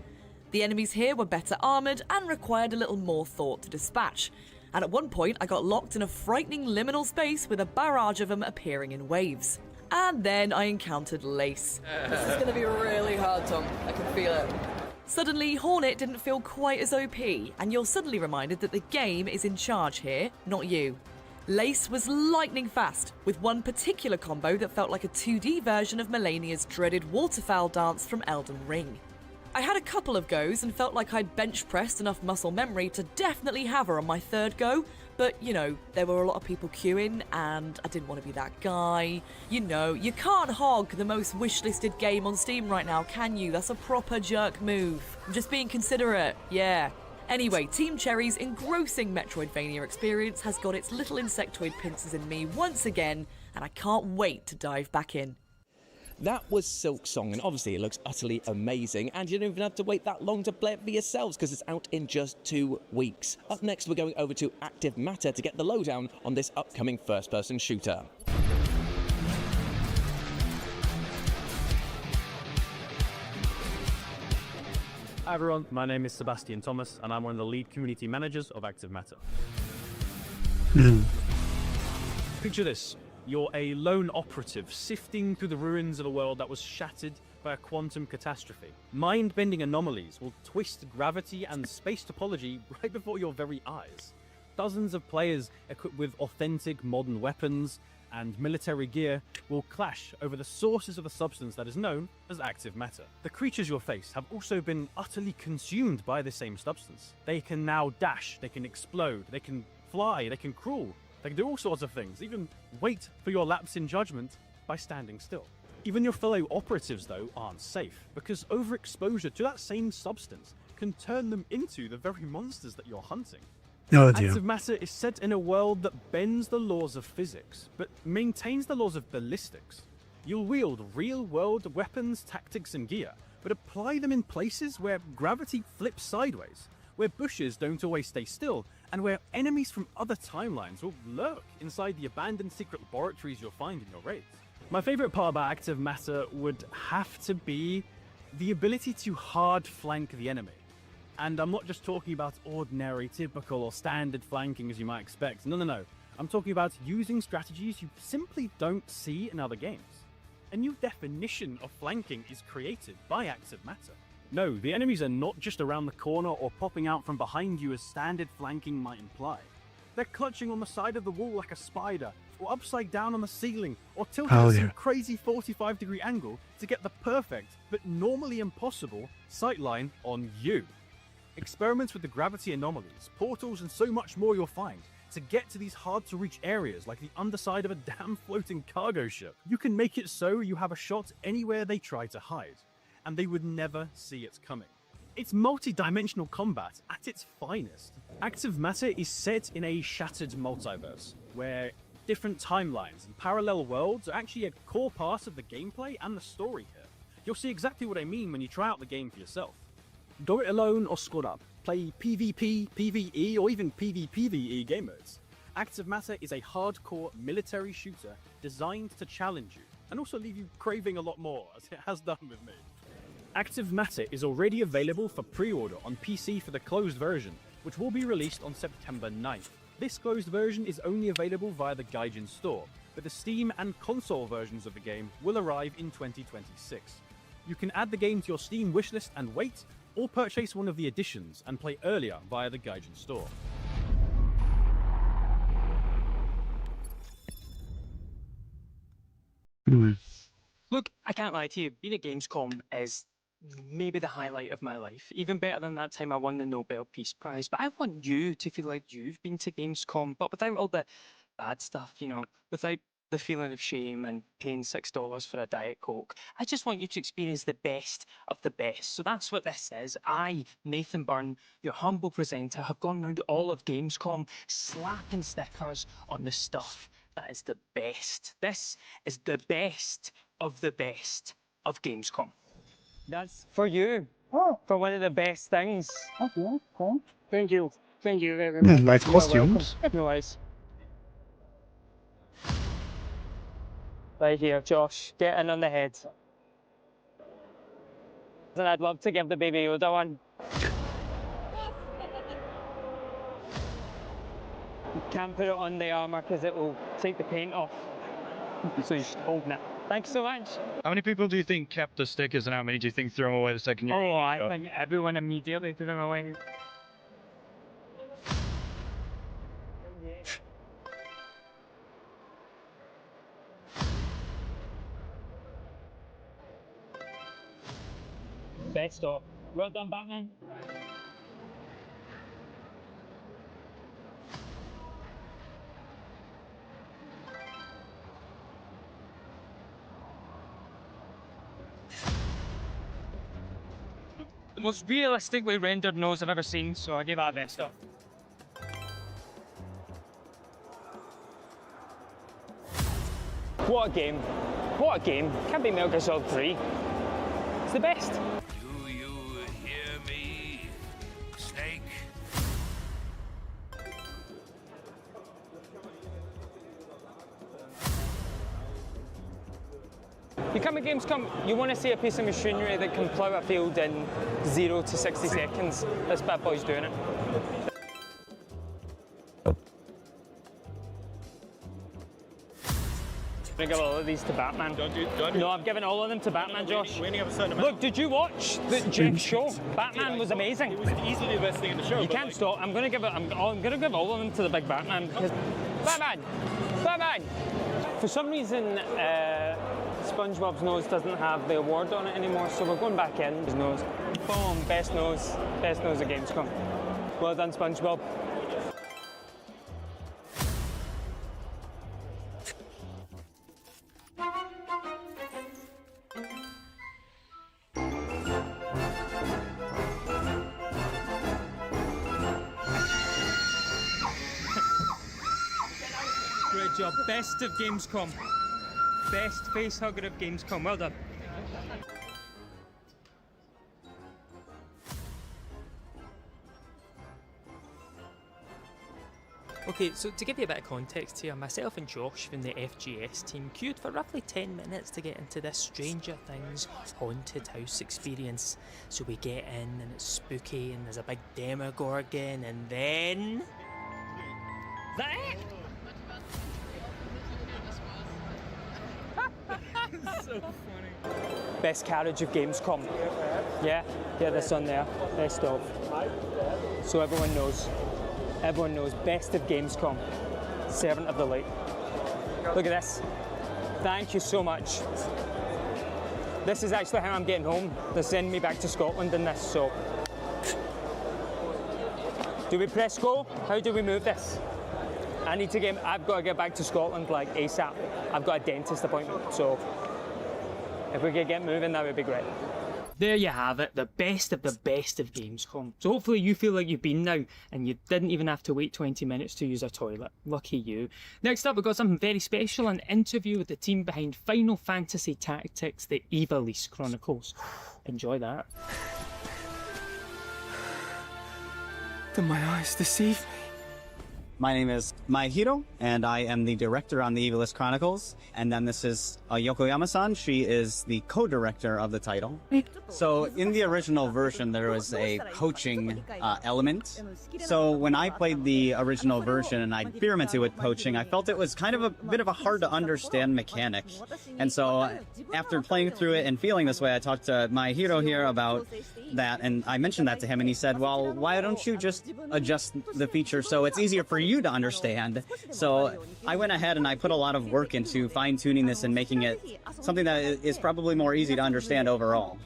The enemies here were better armoured and required a little more thought to dispatch. And at one point I got locked in a frightening liminal space with a barrage of them appearing in waves. And then I encountered Lace. This is going to be really hard, Tom. I can feel it. Suddenly, Hornet didn't feel quite as OP, and you're suddenly reminded that the game is in charge here, not you. Lace was lightning fast, with one particular combo that felt like a 2D version of Melania's dreaded waterfowl dance from Elden Ring. I had a couple of goes and felt like I'd bench pressed enough muscle memory to definitely have her on my third go, But, you know, there were a lot of people queuing and I didn't want to be that guy. You know, you can't hog the most wishlisted game on Steam right now, can you? That's a proper jerk move. I'm just being considerate, yeah. Anyway, Team Cherry's engrossing Metroidvania experience has got its little insectoid pincers in me once again, and I can't wait to dive back in. That was Silksong, and obviously it looks utterly amazing, and you don't even have to wait that long to play it for yourselves because it's out in just 2 weeks. Up next, we're going over to Active Matter to get the lowdown on this upcoming first-person shooter. Hi everyone, my name is Sebastian Thomas, and I'm one of the lead community managers of Active Matter. Picture this. You're a lone operative sifting through the ruins of a world that was shattered by a quantum catastrophe. Mind-bending anomalies will twist gravity and space topology right before your very eyes. Dozens of players equipped with authentic modern weapons and military gear will clash over the sources of the substance that is known as active matter. The creatures you'll face have also been utterly consumed by the same substance. They can now dash, they can explode, they can fly, they can crawl. They can do all sorts of things, even wait for your lapse in judgment by standing still. Even your fellow operatives, though, aren't safe, because overexposure to that same substance can turn them into the very monsters that you're hunting. Oh, dear. Active matter is set in a world that bends the laws of physics, but maintains the laws of ballistics. You'll wield real-world weapons, tactics, and gear, but apply them in places where gravity flips sideways, where bushes don't always stay still, and where enemies from other timelines will lurk inside the abandoned secret laboratories you'll find in your raids. My favourite part about Active Matter would have to be the ability to hard flank the enemy. And I'm not just talking about ordinary, typical, or standard flanking as you might expect. No. I'm talking about using strategies you simply don't see in other games. A new definition of flanking is created by Active Matter. No, the enemies are not just around the corner or popping out from behind you as standard flanking might imply. They're clutching on the side of the wall like a spider, or upside down on the ceiling, or tilted at some crazy 45-degree angle to get the perfect, but normally impossible, sightline on you. Experiments with the gravity anomalies, portals, and so much more you'll find to get to these hard-to-reach areas like the underside of a damn floating cargo ship. You can make it so you have a shot anywhere they try to hide, and they would never see it coming. It's multi-dimensional combat at its finest. Active Matter is set in a shattered multiverse, where different timelines and parallel worlds are actually a core part of the gameplay and the story here. You'll see exactly what I mean when you try out the game for yourself. Go it alone or squad up, play PvP, PvE, or even PvPvE game modes. Active Matter is a hardcore military shooter designed to challenge you, and also leave you craving a lot more, as it has done with me. Active Matter is already available for pre-order on PC for the closed version, which will be released on September 9th. This closed version is only available via the Gaijin store, but the Steam and console versions of the game will arrive in 2026. You can add the game to your Steam wishlist and wait, or purchase one of the editions and play earlier via the Gaijin store. Look, I can't lie to you, being at Gamescom is maybe the highlight of my life. Even better than that time I won the Nobel Peace Prize. But I want you to feel like you've been to Gamescom, but without all the bad stuff, you know, without the feeling of shame and paying $6 for a Diet Coke. I just want you to experience the best of the best. So that's what this is. I, Nathan Byrne, your humble presenter, have gone around all of Gamescom slapping stickers on the stuff that is the best. This is the best of Gamescom. That's for you. For one of the best things. Okay. Thank you. Thank you very much. Nice costumes. No worries. Right here, Josh. Get in on the head. And I'd love to give the baby Yoda one. You can't put it on the armour because it will take the paint off. So you're just holding it. Thanks so much. How many people do you think kept the stickers, and how many do you think threw them away the second year? Oh, I think everyone immediately threw them away. Best of. Well done, Batman. most realistically rendered nose I've ever seen, so I gave that a best of. What a game. What a game. Can't be Metal Gear Solid 3. It's the best. Do you hear me, Snake? You come to Gamescom, you want to see a piece of machinery that can plough a field in 0 to 60 seconds. This bad boy's doing it. I'm gonna give all of these to Batman. No, I'm giving all of them to Batman, Josh. Look, did you watch Jeff's show? Batman was amazing. It was easily the best thing in the show. You can't stop. I'm gonna give all of them to the big Batman because Batman. For some reason, SpongeBob's nose doesn't have the award on it anymore, so we're going back in. His nose. Boom, best nose at Gamescom. Well done, SpongeBob. Great job. Best of Gamescom. Best face hugger of Gamescom. Well done. Okay, so to give you a bit of context here, myself and Josh from the FGS team queued for roughly 10 minutes to get into this Stranger Things haunted house experience. So we get in and it's spooky and there's a big Demogorgon and then... Is that it? So funny. Best carriage of Gamescom. Yeah, this on there. Best of. So everyone knows. Everyone knows. Best of Gamescom. Servant of the Light. Look at this. Thank you so much. This is actually how I'm getting home. They're sending me back to Scotland in this, so. Do we press go? How do we move this? I've got to get back to Scotland like ASAP. I've got a dentist appointment, so if we could get moving, that would be great. There you have it, the best of Gamescom. So hopefully you feel like you've been now, and you didn't even have to wait 20 minutes to use a toilet. Lucky you. Next up, we've got something very special, an interview with the team behind Final Fantasy Tactics, the Ivalice Chronicles. Enjoy that. Did my eyes deceive me? My name is Maihiro, and I am the director on the Ivalice Chronicles. And then this is Yokoyama-san. She is the co-director of the title. So in the original version, there was a coaching element. So when I played the original version and I experimented with coaching, I felt it was kind of a bit of a hard to understand mechanic. And so after playing through it and feeling this way, I talked to Maihiro here about that, and I mentioned that to him, and he said, well, why don't you just adjust the feature so it's easier for you to understand? So I went ahead and I put a lot of work into fine-tuning this and making it something that is probably more easy to understand overall.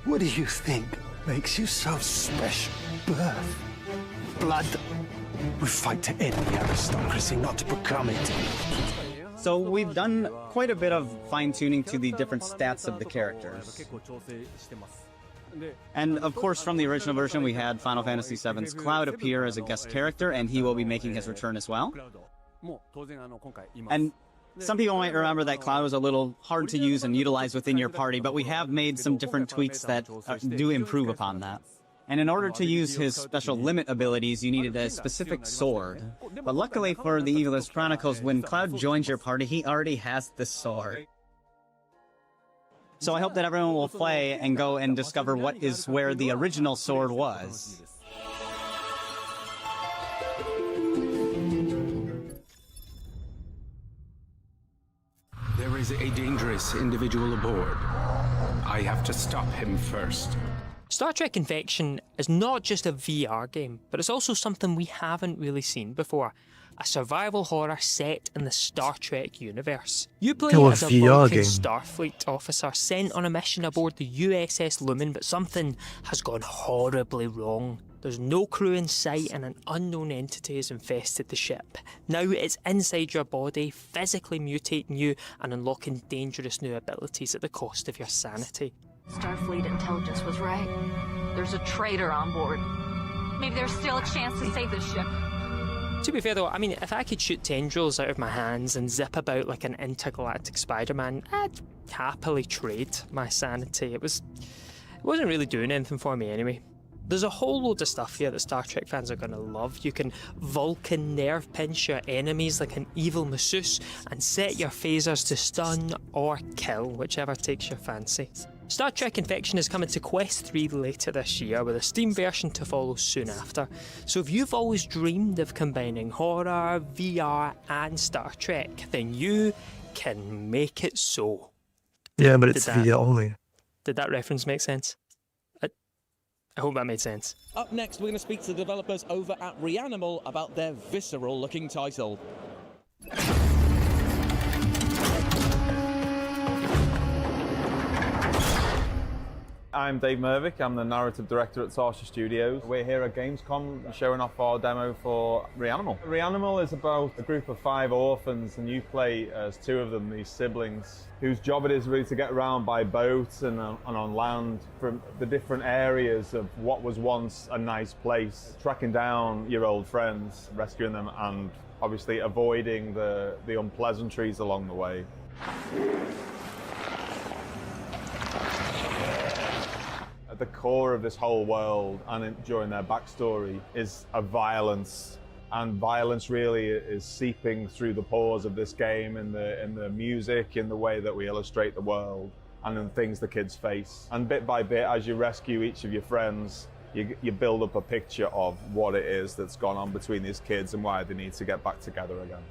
What do you think makes you so special? Birth? Blood? We fight to end the aristocracy, not to become it. So we've done quite a bit of fine-tuning to the different stats of the characters. And of course, from the original version, we had Final Fantasy VII's Cloud appear as a guest character, and he will be making his return as well. And some people might remember that Cloud was a little hard to use and utilize within your party, but we have made some different tweaks that do improve upon that. And in order to use his special limit abilities, you needed a specific sword. But luckily for the Ivalice Chronicles, when Cloud joins your party, he already has the sword. So I hope that everyone will play and go and discover what is where the original sword was. There is a dangerous individual aboard. I have to stop him first. Star Trek Infection is not just a VR game, but it's also something we haven't really seen before. A survival horror set in the Star Trek universe. You play as a Vulcan Starfleet officer sent on a mission aboard the USS Lumen, but something has gone horribly wrong. There's no crew in sight and an unknown entity has infested the ship. Now it's inside your body, physically mutating you and unlocking dangerous new abilities at the cost of your sanity. Starfleet intelligence was right. There's a traitor on board. Maybe there's still a chance to save this ship. To be fair though, I mean, if I could shoot tendrils out of my hands and zip about like an intergalactic Spider-Man, I'd happily trade my sanity. It wasn't really doing anything for me anyway. There's a whole load of stuff here that Star Trek fans are going to love. You can Vulcan nerve pinch your enemies like an evil masseuse and set your phasers to stun or kill, whichever takes your fancy. Star Trek Infection is coming to Quest 3 later this year, with a Steam version to follow soon after. So if you've always dreamed of combining horror, VR and Star Trek, then you can make it so. Yeah, but it's VR only. Did that reference make sense? I hope that made sense. Up next, we're going to speak to the developers over at Reanimal about their visceral-looking title. I'm Dave Mervick, I'm the narrative director at Tarsha Studios. We're here at Gamescom showing off our demo for Reanimal. Reanimal is about a group of 5 orphans, and you play as 2 of them, these siblings, whose job it is really to get around by boat and on land from the different areas of what was once a nice place, tracking down your old friends, rescuing them, and obviously avoiding the unpleasantries along the way. At the core of this whole world and during their backstory is a violence, and violence really is seeping through the pores of this game in the music, in the way that we illustrate the world, and in things the kids face. And bit by bit, as you rescue each of your friends, you build up a picture of what it is that's gone on between these kids and why they need to get back together again.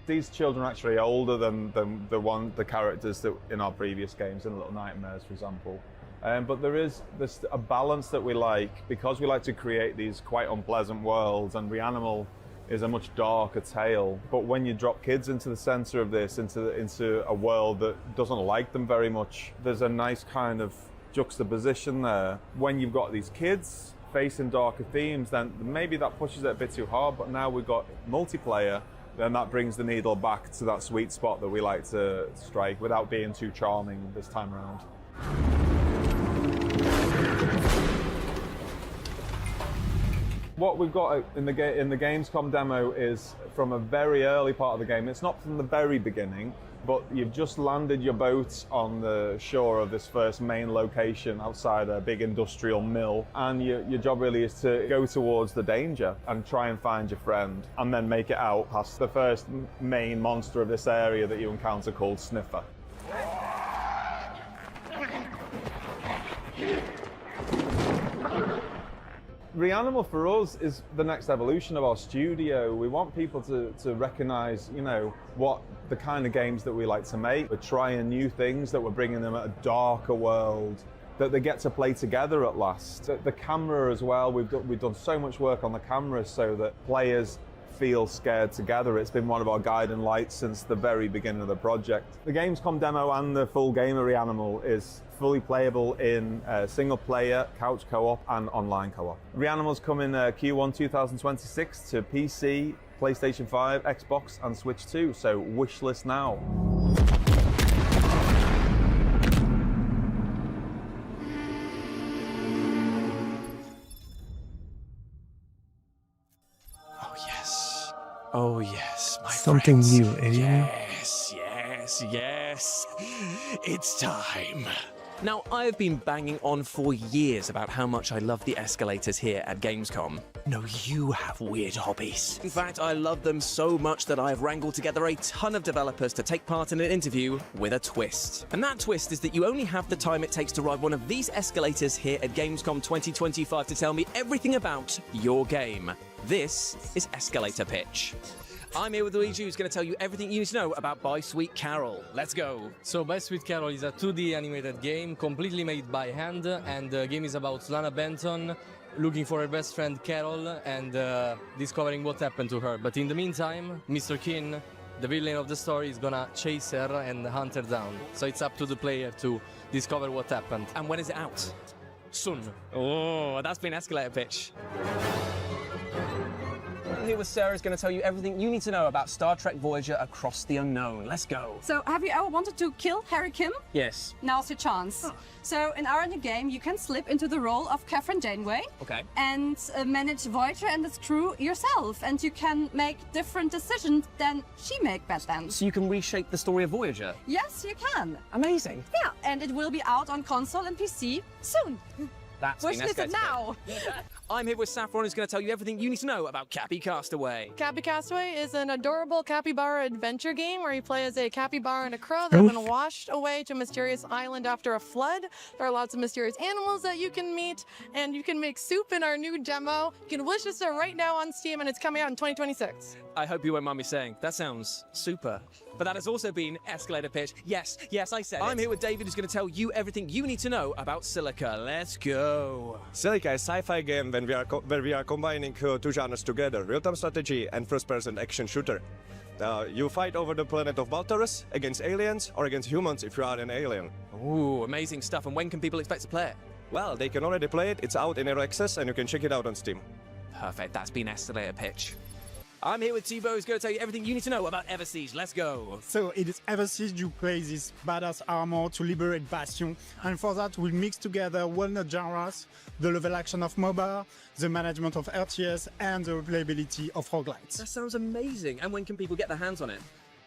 These children are actually older than the characters that in our previous games, in Little Nightmares, for example. But there's a balance that we like, because we like to create these quite unpleasant worlds, and Reanimal is a much darker tale. But when you drop kids into the center of this, into a world that doesn't like them very much, there's a nice kind of juxtaposition there. When you've got these kids facing darker themes, then maybe that pushes it a bit too hard, but now we've got multiplayer, then that brings the needle back to that sweet spot that we like to strike without being too charming this time around. What we've got in the Gamescom demo is from a very early part of the game. It's not from the very beginning, but you've just landed your boat on the shore of this first main location outside a big industrial mill, and your job really is to go towards the danger and try and find your friend, and then make it out past the first main monster of this area that you encounter, called Sniffer. Reanimal for us is the next evolution of our studio. We want people to recognize, what the kind of games that we like to make. We're trying new things, that we're bringing them at a darker world, that they get to play together at last. The camera as well, we've done so much work on the camera so that players feel scared together. It's been one of our guiding lights since the very beginning of the project. The Gamescom demo and the full game of Reanimal is fully playable in single player, couch co-op and online co-op. Reanimal's coming Q1 2026 to PC, PlayStation 5, Xbox and Switch 2, so wishlist now. Oh yes, my Something friends. new, eh? Yes. It's time. Now, I have been banging on for years about how much I love the escalators here at Gamescom. No, you have weird hobbies. In fact, I love them so much that I have wrangled together a ton of developers to take part in an interview with a twist. And that twist is that you only have the time it takes to ride one of these escalators here at Gamescom 2025 to tell me everything about your game. This is Escalator Pitch. I'm here with Luigi, who's going to tell you everything you need to know about By Sweet Carol. Let's go. So By Sweet Carol is a 2D animated game completely made by hand, and the game is about Lana Benton looking for her best friend Carol and discovering what happened to her. But in the meantime, Mr. Keane, the villain of the story, is gonna chase her and hunt her down. So it's up to the player to discover what happened. And when is it out? Soon. Oh, that's been Escalator Pitch. here with Sarah, who's going to tell you everything you need to know about Star Trek Voyager Across the Unknown. Let's go. So, have you ever wanted to kill Harry Kim? Yes. Now's your chance. So, in our new game, you can slip into the role of Catherine Janeway. Okay. And manage Voyager and its crew yourself. And you can make different decisions than she made back then. So you can reshape the story of Voyager? Yes, you can. Amazing. Yeah, and it will be out on console and PC soon. That's Wish list it now. I'm here with Saffron, who's going to tell you everything you need to know about Cappy Castaway. Cappy Castaway is an adorable capybara adventure game where you play as a capybara and a crow that have been washed away to a mysterious island after a flood. There are lots of mysterious animals that you can meet, and you can make soup in our new demo. You can wish list it right now on Steam, and it's coming out in 2026. I hope you won't mind me saying, that sounds super. But that has also been Escalator Pitch. Yes, I said I'm here with David, who's going to tell you everything you need to know about Silica. Let's go. Silica is a sci-fi game where we are combining two genres together, real-time strategy and first-person action shooter. You fight over the planet of Baltarus against aliens or against humans if you are an alien. Ooh, amazing stuff. And when can people expect to play it? Well, they can already play it. It's out in early access and you can check it out on Steam. Perfect. That's been Escalator Pitch. I'm here with Thibaut, who's going to tell you everything you need to know about Eversiege. Let's go. So it is Eversiege. You play this badass armor to liberate Bastion, and for that we'll mix together well-known genres, the level action of MOBA, the management of RTS, and the replayability of roguelites. That sounds amazing. And when can people get their hands on it?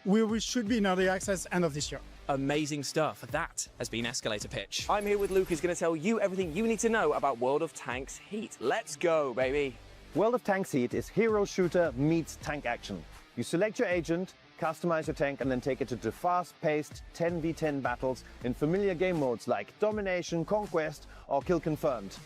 We should be in early access end of this year. Amazing stuff. That has been Escalator Pitch. I'm here with Luke, who's going to tell you everything you need to know about World of Tanks Heat. Let's go, baby. World of Tanks Heat is hero shooter meets tank action. You select your agent, customize your tank, and then take it to fast-paced 10v10 battles in familiar game modes like Domination, Conquest, or Kill Confirmed.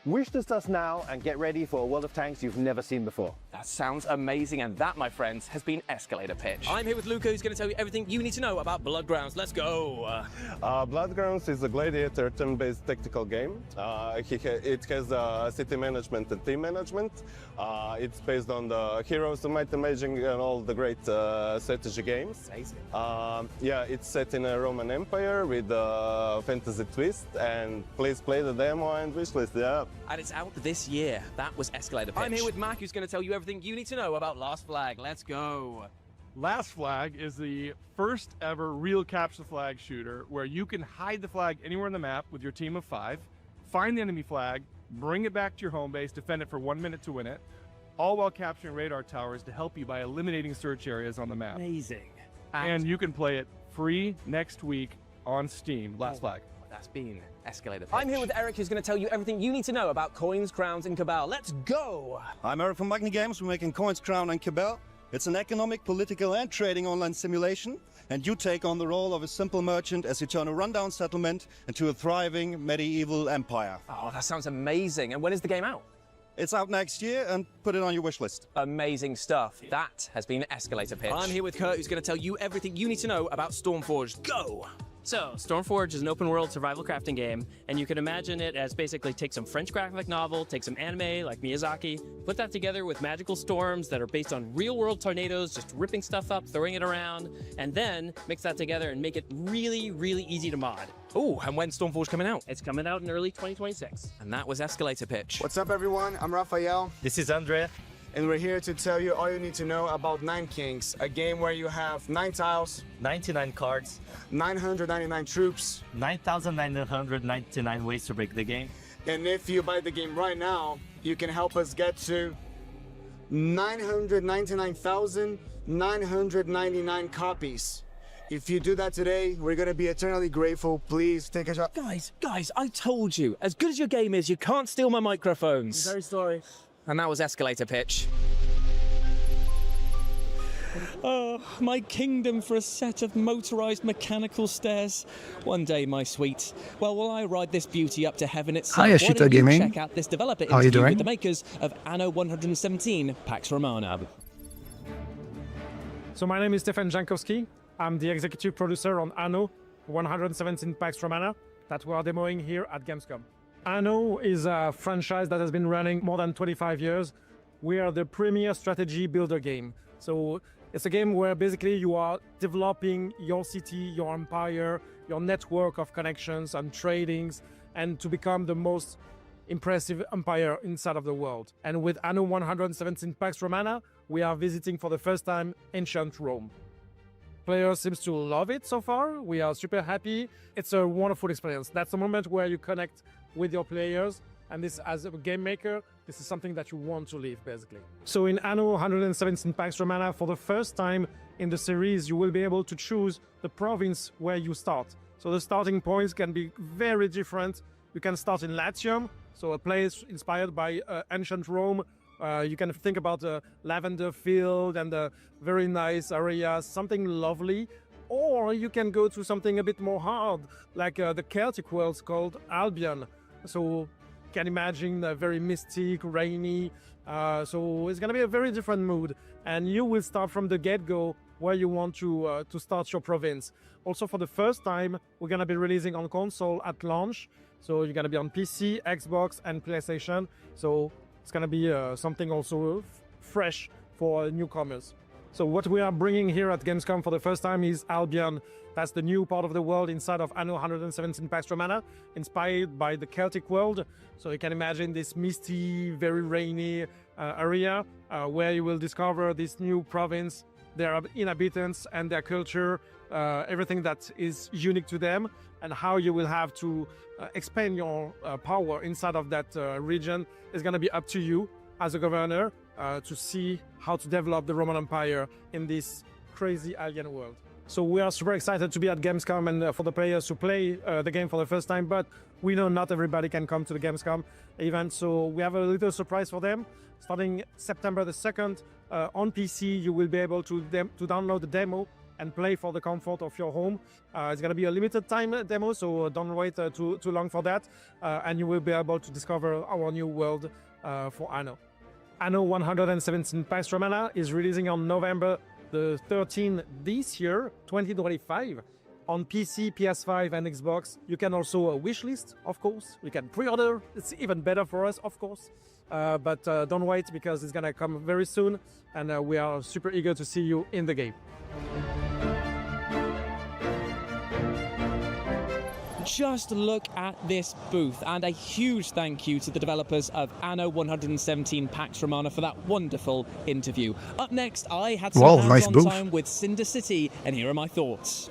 Wish this us now and get ready for a World of Tanks you've never seen before. That sounds amazing, and that, my friends, has been Escalator Pitch. I'm here with Luca, who's going to tell you everything you need to know about Bloodgrounds. Let's go! Bloodgrounds is a gladiator turn-based tactical game. It has city management and team management. It's based on the Heroes of Might and Magic and all the great strategy games. Amazing. Yeah, it's set in a Roman Empire with a fantasy twist, and please play the demo and wishlist, yeah. And it's out this year. That was Escalator Pitch. I'm here with Mac, who's going to tell you everything you need to know about Last Flag. Let's go. Last Flag is the first ever real capture the flag shooter where you can hide the flag anywhere on the map with your team of 5, find the enemy flag, bring it back to your home base, defend it for 1 minute to win it, all while capturing radar towers to help you by eliminating search areas on the map. Amazing. And you can play it free next week on Steam. Last Flag. That's been Escalator Pitch. I'm here with Eric, who's going to tell you everything you need to know about Coins, Crowns, and Cabal. Let's go! I'm Eric from Magni Games. We're making Coins, Crown, and Cabal. It's an economic, political, and trading online simulation, and you take on the role of a simple merchant as you turn a rundown settlement into a thriving medieval empire. Oh, that sounds amazing. And when is the game out? It's out next year, and put it on your wish list. Amazing stuff. That has been Escalator Pitch. I'm here with Kurt, who's going to tell you everything you need to know about Stormforged. Go! So, Stormforged is an open-world survival crafting game, and you can imagine it as basically take some French graphic novel, take some anime like Miyazaki, put that together with magical storms that are based on real-world tornadoes, just ripping stuff up, throwing it around, and then mix that together and make it really, really easy to mod. Oh, and when's Stormforged coming out? It's coming out in early 2026. And that was Escalator Pitch. What's up, everyone? I'm Raphael. This is Andrea. And we're here to tell you all you need to know about Nine Kings, a game where you have 9 tiles, 99 cards, 999 troops, 9,999 ways to break the game. And if you buy the game right now, you can help us get to 999,999 copies. If you do that today, we're gonna be eternally grateful. Please take a shot. Guys, I told you, as good as your game is, you can't steal my microphones. I'm very sorry. And that was Escalator Pitch. Oh, my kingdom for a set of motorized mechanical stairs. One day, my sweet. Well, while I ride this beauty up to heaven itself, Hi, why Ashita don't you Gaming. check out this developer How are you interview doing? with the makers of Anno 117, Pax Romana. So my name is Stefan Jankowski. I'm the executive producer on Anno 117 Pax Romana that we are demoing here at Gamescom. Anno is a franchise that has been running more than 25 years. We are the premier strategy builder game. So it's a game where basically you are developing your city, your empire, your network of connections and tradings, and to become the most impressive empire inside of the world. And with Anno 117 Pax Romana, we are visiting for the first time ancient Rome. Players seems to love it so far. We are super happy. It's a wonderful experience. That's the moment where you connect with your players. And this, as a game maker, this is something that you want to live, basically. So in Anno 117 Pax Romana, for the first time in the series, you will be able to choose the province where you start. So the starting points can be very different. You can start in Latium, so a place inspired by ancient Rome. You can think about a lavender field and a very nice area, something lovely. Or you can go to something a bit more hard, like the Celtic worlds called Albion. So can imagine very mystic, rainy. So it's gonna be a very different mood, and you will start from the get-go where you want to start your province. Also, for the first time, we're gonna be releasing on console at launch. So you're gonna be on PC, Xbox, and PlayStation. So it's gonna be something also fresh for newcomers. So what we are bringing here at Gamescom for the first time is Albion. That's the new part of the world inside of Anno 117 Pax Romana, inspired by the Celtic world. So you can imagine this misty, very rainy area where you will discover this new province, their inhabitants and their culture, everything that is unique to them, and how you will have to expand your power inside of that region is going to be up to you as a governor to see how to develop the Roman Empire in this crazy alien world. So we are super excited to be at Gamescom and for the players to play the game for the first time, but we know not everybody can come to the Gamescom event, so we have a little surprise for them. Starting September the 2nd, on PC, you will be able to download the demo and play for the comfort of your home. It's going to be a limited time demo, so don't wait too long for that, and you will be able to discover our new world for Anno. Anno 117 Pax Romana is releasing on November the 13th this year, 2025, on PC, PS5, and Xbox. You can also wishlist, of course. You can pre-order. It's even better for us, of course. But don't wait, because it's gonna come very soon, and we are super eager to see you in the game. Just look at this booth, and a huge thank you to the developers of Anno 117 Pax Romana for that wonderful interview. Up next, I had some hands-on time with Cinder City, and here are my thoughts.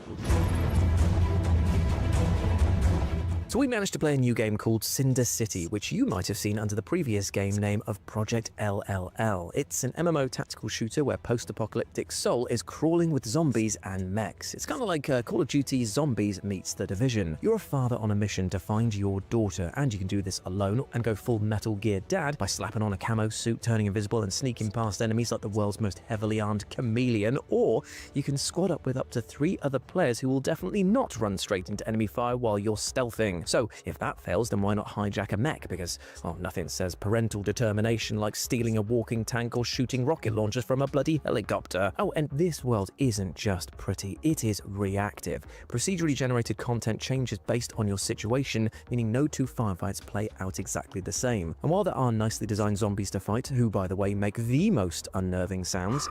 So we managed to play a new game called Cinder City, which you might have seen under the previous game name of Project LLL. It's an MMO tactical shooter where post-apocalyptic Seoul is crawling with zombies and mechs. It's kind of like Call of Duty Zombies meets The Division. You're a father on a mission to find your daughter, and you can do this alone and go full Metal Gear Dad by slapping on a camo suit, turning invisible and sneaking past enemies like the world's most heavily armed chameleon, or you can squad up with up to 3 other players who will definitely not run straight into enemy fire while you're stealthing. So if that fails, then why not hijack a mech? Because, well, nothing says parental determination like stealing a walking tank or shooting rocket launchers from a bloody helicopter. Oh, and this world isn't just pretty, it is reactive. Procedurally generated content changes based on your situation, meaning no 2 firefights play out exactly the same. And while there are nicely designed zombies to fight, who, by the way, make the most unnerving sounds,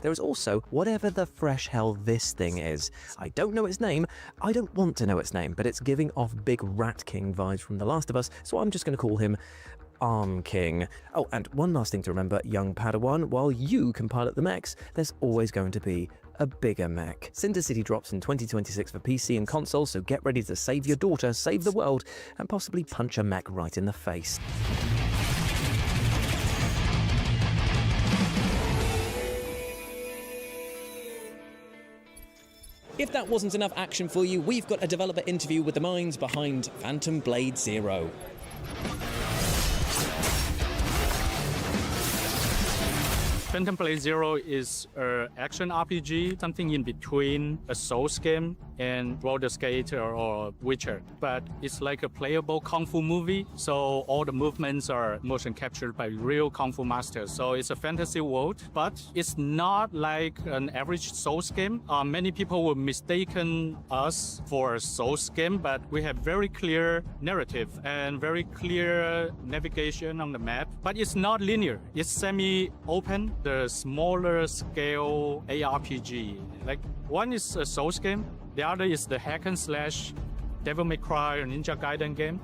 there is also whatever the fresh hell this thing is. I don't know its name, I don't want to know its name, but it's giving off big Rat King vibes from The Last of Us, so I'm just going to call him Arm King. Oh, and one last thing to remember, young Padawan, while you can pilot the mechs, there's always going to be a bigger mech. Cinder City drops in 2026 for PC and console, so get ready to save your daughter, save the world, and possibly punch a mech right in the face. If that wasn't enough action for you, we've got a developer interview with the minds behind Phantom Blade Zero. Phantom Blade Zero is an action RPG, something in between a Souls game and Baldur's Gate or Witcher. But it's like a playable Kung Fu movie, so all the movements are motion captured by real Kung Fu masters. So it's a fantasy world, but it's not like an average Souls game. Many people will mistaken us for a Souls game, but we have very clear narrative and very clear navigation on the map. But it's not linear, it's semi-open. The smaller scale ARPG. Like one is a Souls game, the other is the hack and slash Devil May Cry or Ninja Gaiden game.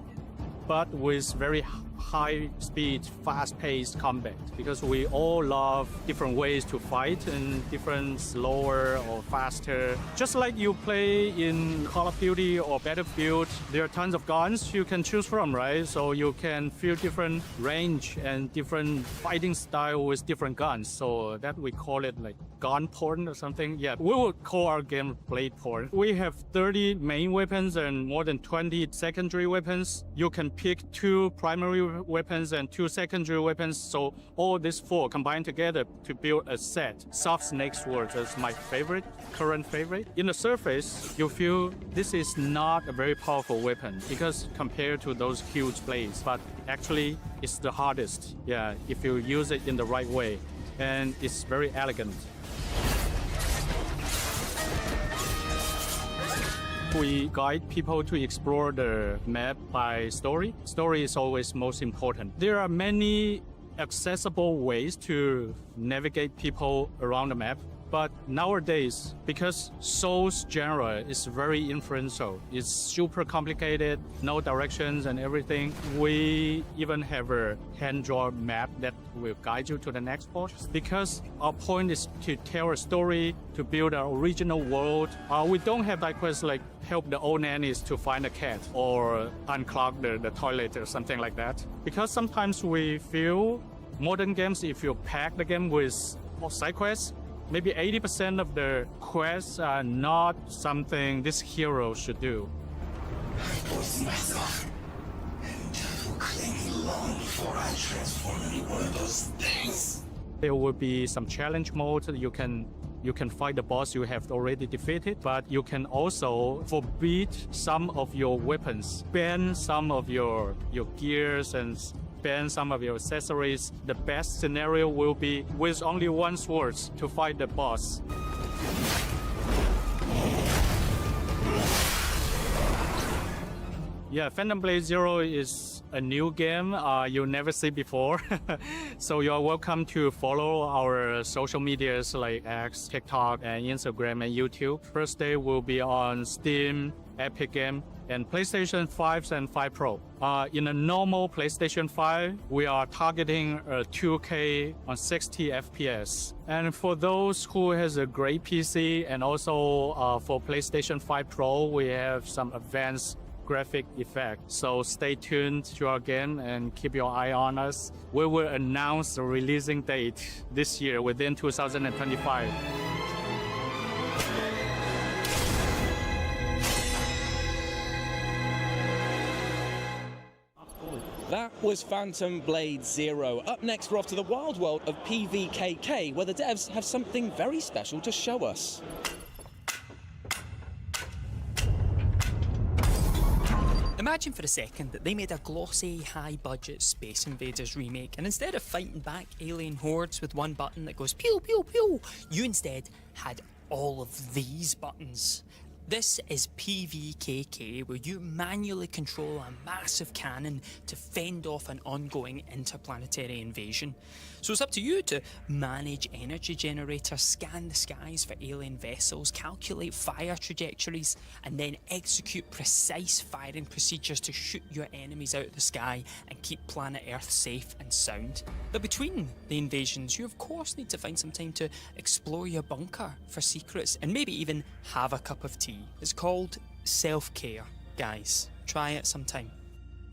but with very high speed, fast paced combat, because we all love different ways to fight and different slower or faster. Just like you play in Call of Duty or Battlefield, there are tons of guns you can choose from, right? So you can feel different range and different fighting style with different guns. So that we call it like gun porn or something. Yeah, we would call our game blade porn. We have 30 main weapons and more than 20 secondary weapons. You can pick 2 primary weapons and 2 secondary weapons. So all these 4 combined together to build a set. Soft Snake Sword is my current favorite. In the surface, you feel this is not a very powerful weapon because compared to those huge blades, but actually it's the hardest. Yeah, if you use it in the right way, and it's very elegant. We guide people to explore the map by story. Story is always most important. There are many accessible ways to navigate people around the map. But nowadays, because Souls genre is very influential, it's super complicated, no directions and everything, we even have a hand-drawn map that will guide you to the next boss. Because our point is to tell a story, to build our original world. We don't have like quests like help the old nannies to find a cat or unclog the toilet or something like that. Because sometimes we feel modern games, if you pack the game with side quests, maybe 80% of the quests are not something this hero should do. I was myself, and will cling long before I transform into one of those things. There will be some challenge mode. You can fight the boss you have already defeated, but you can also forbid some of your weapons, ban some of your gears and ban some of your accessories. The best scenario will be with only one sword to fight the boss. Yeah, Phantom Blade Zero is a new game you'll never see before. So you're welcome to follow our social medias like X, TikTok, and Instagram and YouTube. First day will be on Steam, Epic Game, and PlayStation 5 and 5 Pro. In a normal PlayStation 5, we are targeting 2K on 60 FPS. And for those who has a great PC and also for PlayStation 5 Pro, we have some advanced graphic effect. So stay tuned to our game and keep your eye on us. We will announce the releasing date this year within 2025. That was Phantom Blade Zero. Up next, we're off to the wild world of PVKK, where the devs have something very special to show us. Imagine for a second that they made a glossy, high-budget Space Invaders remake, and instead of fighting back alien hordes with one button that goes pew pew pew, you instead had all of these buttons. This is PVKK, where you manually control a massive cannon to fend off an ongoing interplanetary invasion. So it's up to you to manage energy generators, scan the skies for alien vessels, calculate fire trajectories, and then execute precise firing procedures to shoot your enemies out of the sky and keep planet Earth safe and sound. But between the invasions, you of course need to find some time to explore your bunker for secrets and maybe even have a cup of tea. It's called self-care, guys. Try it sometime.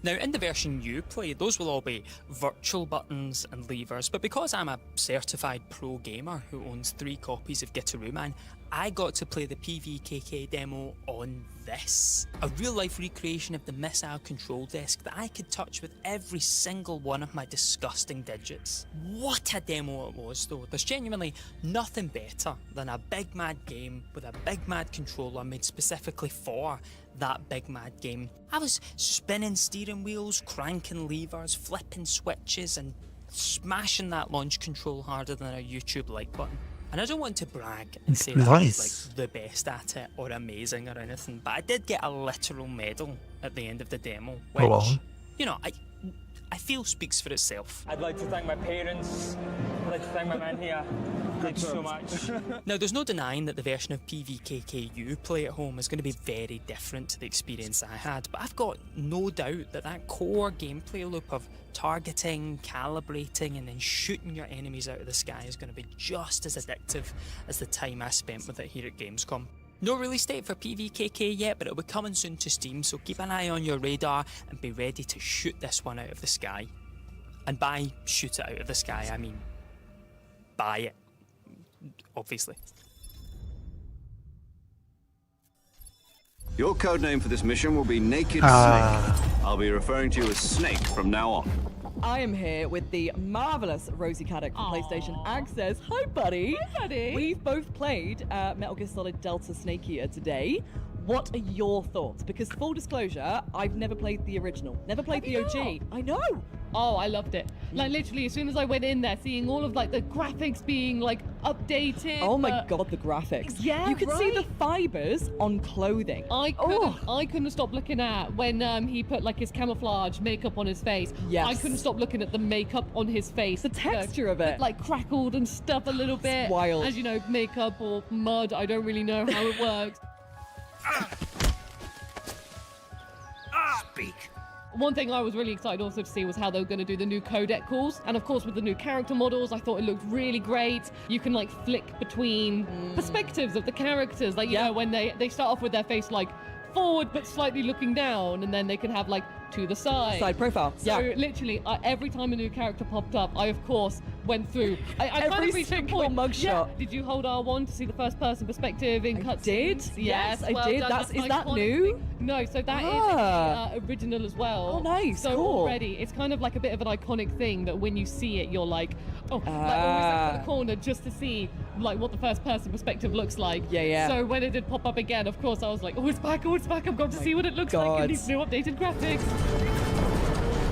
Now, in the version you play, those will all be virtual buttons and levers, but because I'm a certified pro gamer who owns 3 copies of Gitaruman, I got to play the PVKK demo on this. A real-life recreation of the missile control desk that I could touch with every single one of my disgusting digits. What a demo it was, though. There's genuinely nothing better than a big mad game with a big mad controller made specifically for that big mad game. I was spinning steering wheels, cranking levers, flipping switches, and smashing that launch control harder than a YouTube like button. And I don't want to brag and say that I was like the best at it or amazing or anything, but I did get a literal medal at the end of the demo, which, you know, I feel speaks for itself. I'd like to thank my parents, Let's thank my man here. Thank you so much. Now, there's no denying that the version of PvKK you play at home is going to be very different to the experience I had, but I've got no doubt that that core gameplay loop of targeting, calibrating, and then shooting your enemies out of the sky is going to be just as addictive as the time I spent with it here at Gamescom. No release date for PvKK yet, but it'll be coming soon to Steam, so keep an eye on your radar and be ready to shoot this one out of the sky. And by shoot it out of the sky, I mean buy it, obviously. Your codename for this mission will be Naked Snake. I'll be referring to you as Snake from now on. I am here with the marvelous Rosie Caddick from PlayStation Access. Hi, buddy. Hi, buddy. We've both played Metal Gear Solid Delta Snake Eater today. What are your thoughts? Because full disclosure, I've never played the original. Never played the OG. I know. Oh, I loved it. Like literally, as soon as I went in there, seeing all of like the graphics being like updated. Oh my god, the graphics. Yeah, you could see the fibers on clothing. I couldn't stop looking at when he put like his camouflage makeup on his face. Yes. I couldn't stop looking at the makeup on his face. The texture of it. Like crackled and stuff a little bit. Wild. As you know, makeup or mud, I don't really know how it works. Speak. One thing I was really excited also to see was how they were going to do the new codec calls. And of course, with the new character models, I thought it looked really great. You can like flick between perspectives of the characters. Like, you know, when they start off with their face like forward but slightly looking down, and then they can have like to the side profile. So literally, every time a new character popped up, I of course went through. I kind Every of reached a single point. mugshot. Yeah. Did you hold R1 to see the first person perspective in cutscenes? Yes, I well did. done. Is that iconic new? thing. No, so that is original as well. Oh, nice. So cool. already, it's kind of like a bit of an iconic thing that when you see it, you're like, oh, like always up to the corner just to see like what the first person perspective looks like. Yeah. So when it did pop up again, of course, I was like, oh, it's back. I've got to see what it looks like in these new updated graphics.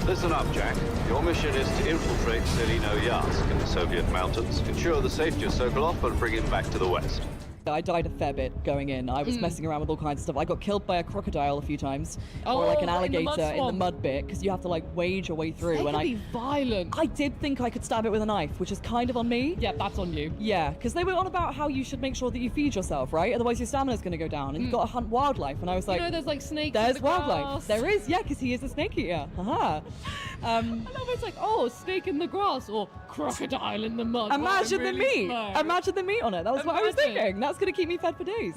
Listen up, Jack. Your mission is to infiltrate Selino Yask in the Soviet mountains, ensure the safety of Sokolov, and bring him back to the west. I died a fair bit going in. I was messing around with all kinds of stuff. I got killed by a crocodile a few times, or like an alligator in the mud bit, because you have to like wade your way through. They can be violent. I did think I could stab it with a knife, which is kind of on me. Yeah, that's on you. Yeah, because they were on about how you should make sure that you feed yourself, right? Otherwise your stamina's going to go down, and you've got to hunt wildlife. And I was like, you know, there's like snakes. There's in the wildlife. grass. There is, yeah, because he is a snake eater. Haha. I love it's like, oh, snake in the grass or crocodile in the mud. Imagine the meat. Smart. Imagine the meat on it. That was what I was thinking. That's going to keep me fed for days.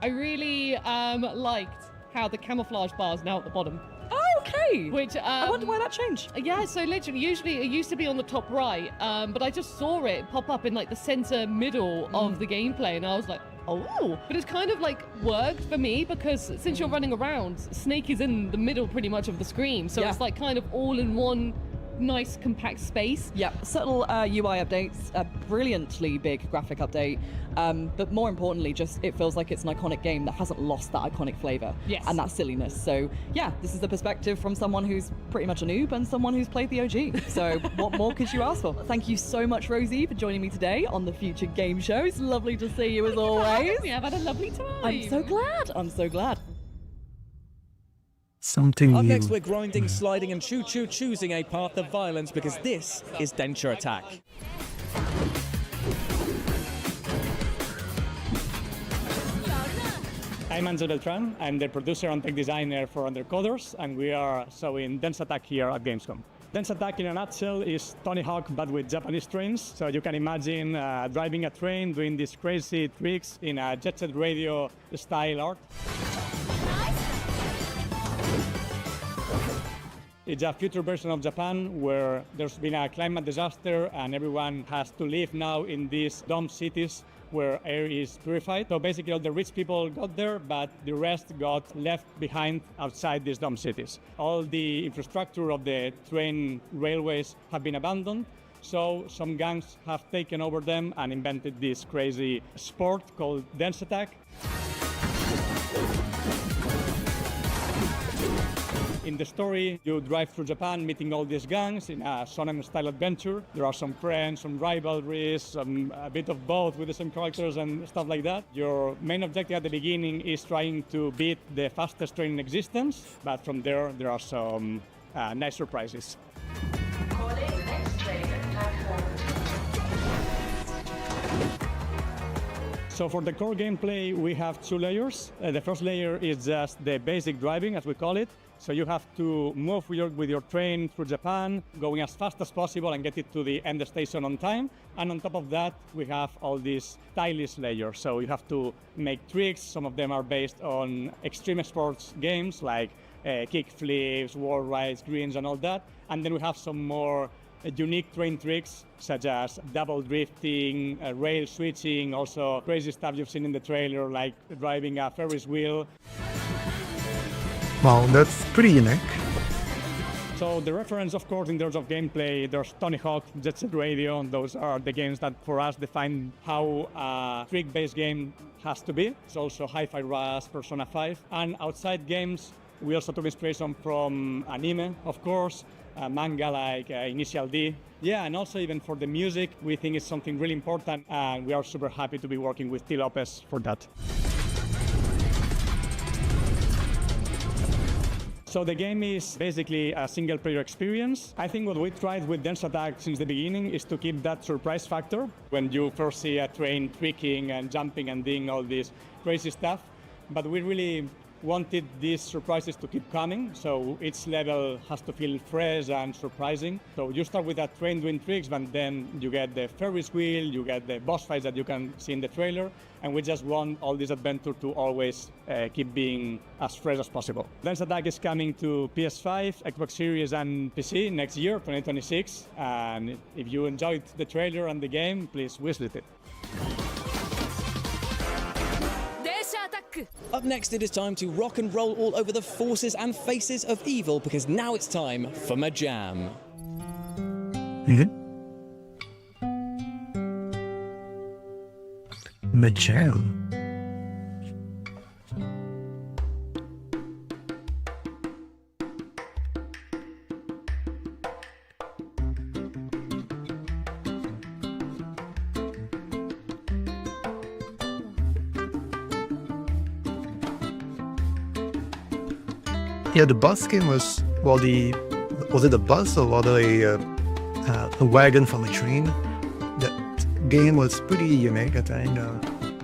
I really liked how the camouflage bar is now at the bottom. Oh, okay. Which I wonder why that changed. Yeah, so literally, usually it used to be on the top right, but I just saw it pop up in like the center middle of the gameplay, and I was like, oh. But it's kind of like worked for me because since you're running around, Snake is in the middle pretty much of the screen, so it's like kind of all in one nice compact space. Yeah, subtle UI updates, a brilliantly big graphic update, but more importantly, just it feels like it's an iconic game that hasn't lost that iconic flavor and that silliness. So yeah, this is the perspective from someone who's pretty much a noob and someone who's played the OG. So what more could you ask for? Thank you so much, Rosie, for joining me today on the Future Game Show. It's lovely to see you as always. I've had a lovely time. I'm so glad. I'm so glad. Something Up new. next, we're grinding, sliding, and choosing a path of violence because this is Denture Attack. I'm Angel Beltran. I'm the producer and tech designer for Undercoders, and we are showing Dense Attack here at Gamescom. Dense Attack, in a nutshell, is Tony Hawk, but with Japanese trains. So you can imagine driving a train, doing these crazy tricks in a Jet Set Radio style art. It's a future version of Japan where there's been a climate disaster and everyone has to live now in these dome cities where air is purified. So basically all the rich people got there, but the rest got left behind outside these dome cities. All the infrastructure of the train railways have been abandoned. So some gangs have taken over them and invented this crazy sport called Dense Attack. In the story, you drive through Japan, meeting all these gangs in a shonen-style adventure. There are some friends, some rivalries, a bit of both with the same characters and stuff like that. Your main objective at the beginning is trying to beat the fastest train in existence, but from there are some nice surprises. So for the core gameplay, we have 2 layers. The first layer is just the basic driving, as we call it. So you have to move with your train through Japan, going as fast as possible and get it to the end station on time. And on top of that, we have all these stylish layers. So you have to make tricks. Some of them are based on extreme sports games like kick flips, wall rides, greens, and all that. And then we have some more unique train tricks, such as double drifting, rail switching, also crazy stuff you've seen in the trailer, like driving a Ferris wheel. Wow, that's pretty unique. So the reference, of course, in terms of gameplay, there's Tony Hawk, Jet Set Radio, and those are the games that, for us, define how a trick-based game has to be. It's also Hi-Fi Rush, Persona 5. And outside games, we also took inspiration from anime, of course, manga like Initial D. Yeah, and also even for the music, we think it's something really important, and we are super happy to be working with T. Lopez for that. So the game is basically a single-player experience. I think what we tried with Dense Attack since the beginning is to keep that surprise factor when you first see a train tweaking and jumping and doing all this crazy stuff. But we really wanted these surprises to keep coming, so each level has to feel fresh and surprising. So you start with that train doing tricks, but then you get the Ferris wheel, you get the boss fights that you can see in the trailer, and we just want all this adventure to always keep being as fresh as possible. Dense Attack is coming to PS5, Xbox Series, and PC next year, 2026, and if you enjoyed the trailer and the game, please visit it. Up next, it is time to rock and roll all over the forces and faces of evil, because now it's time for Majam. Majam. Yeah, the bus game was, well, was it a bus or rather a wagon from a train? That game was pretty unique, I think.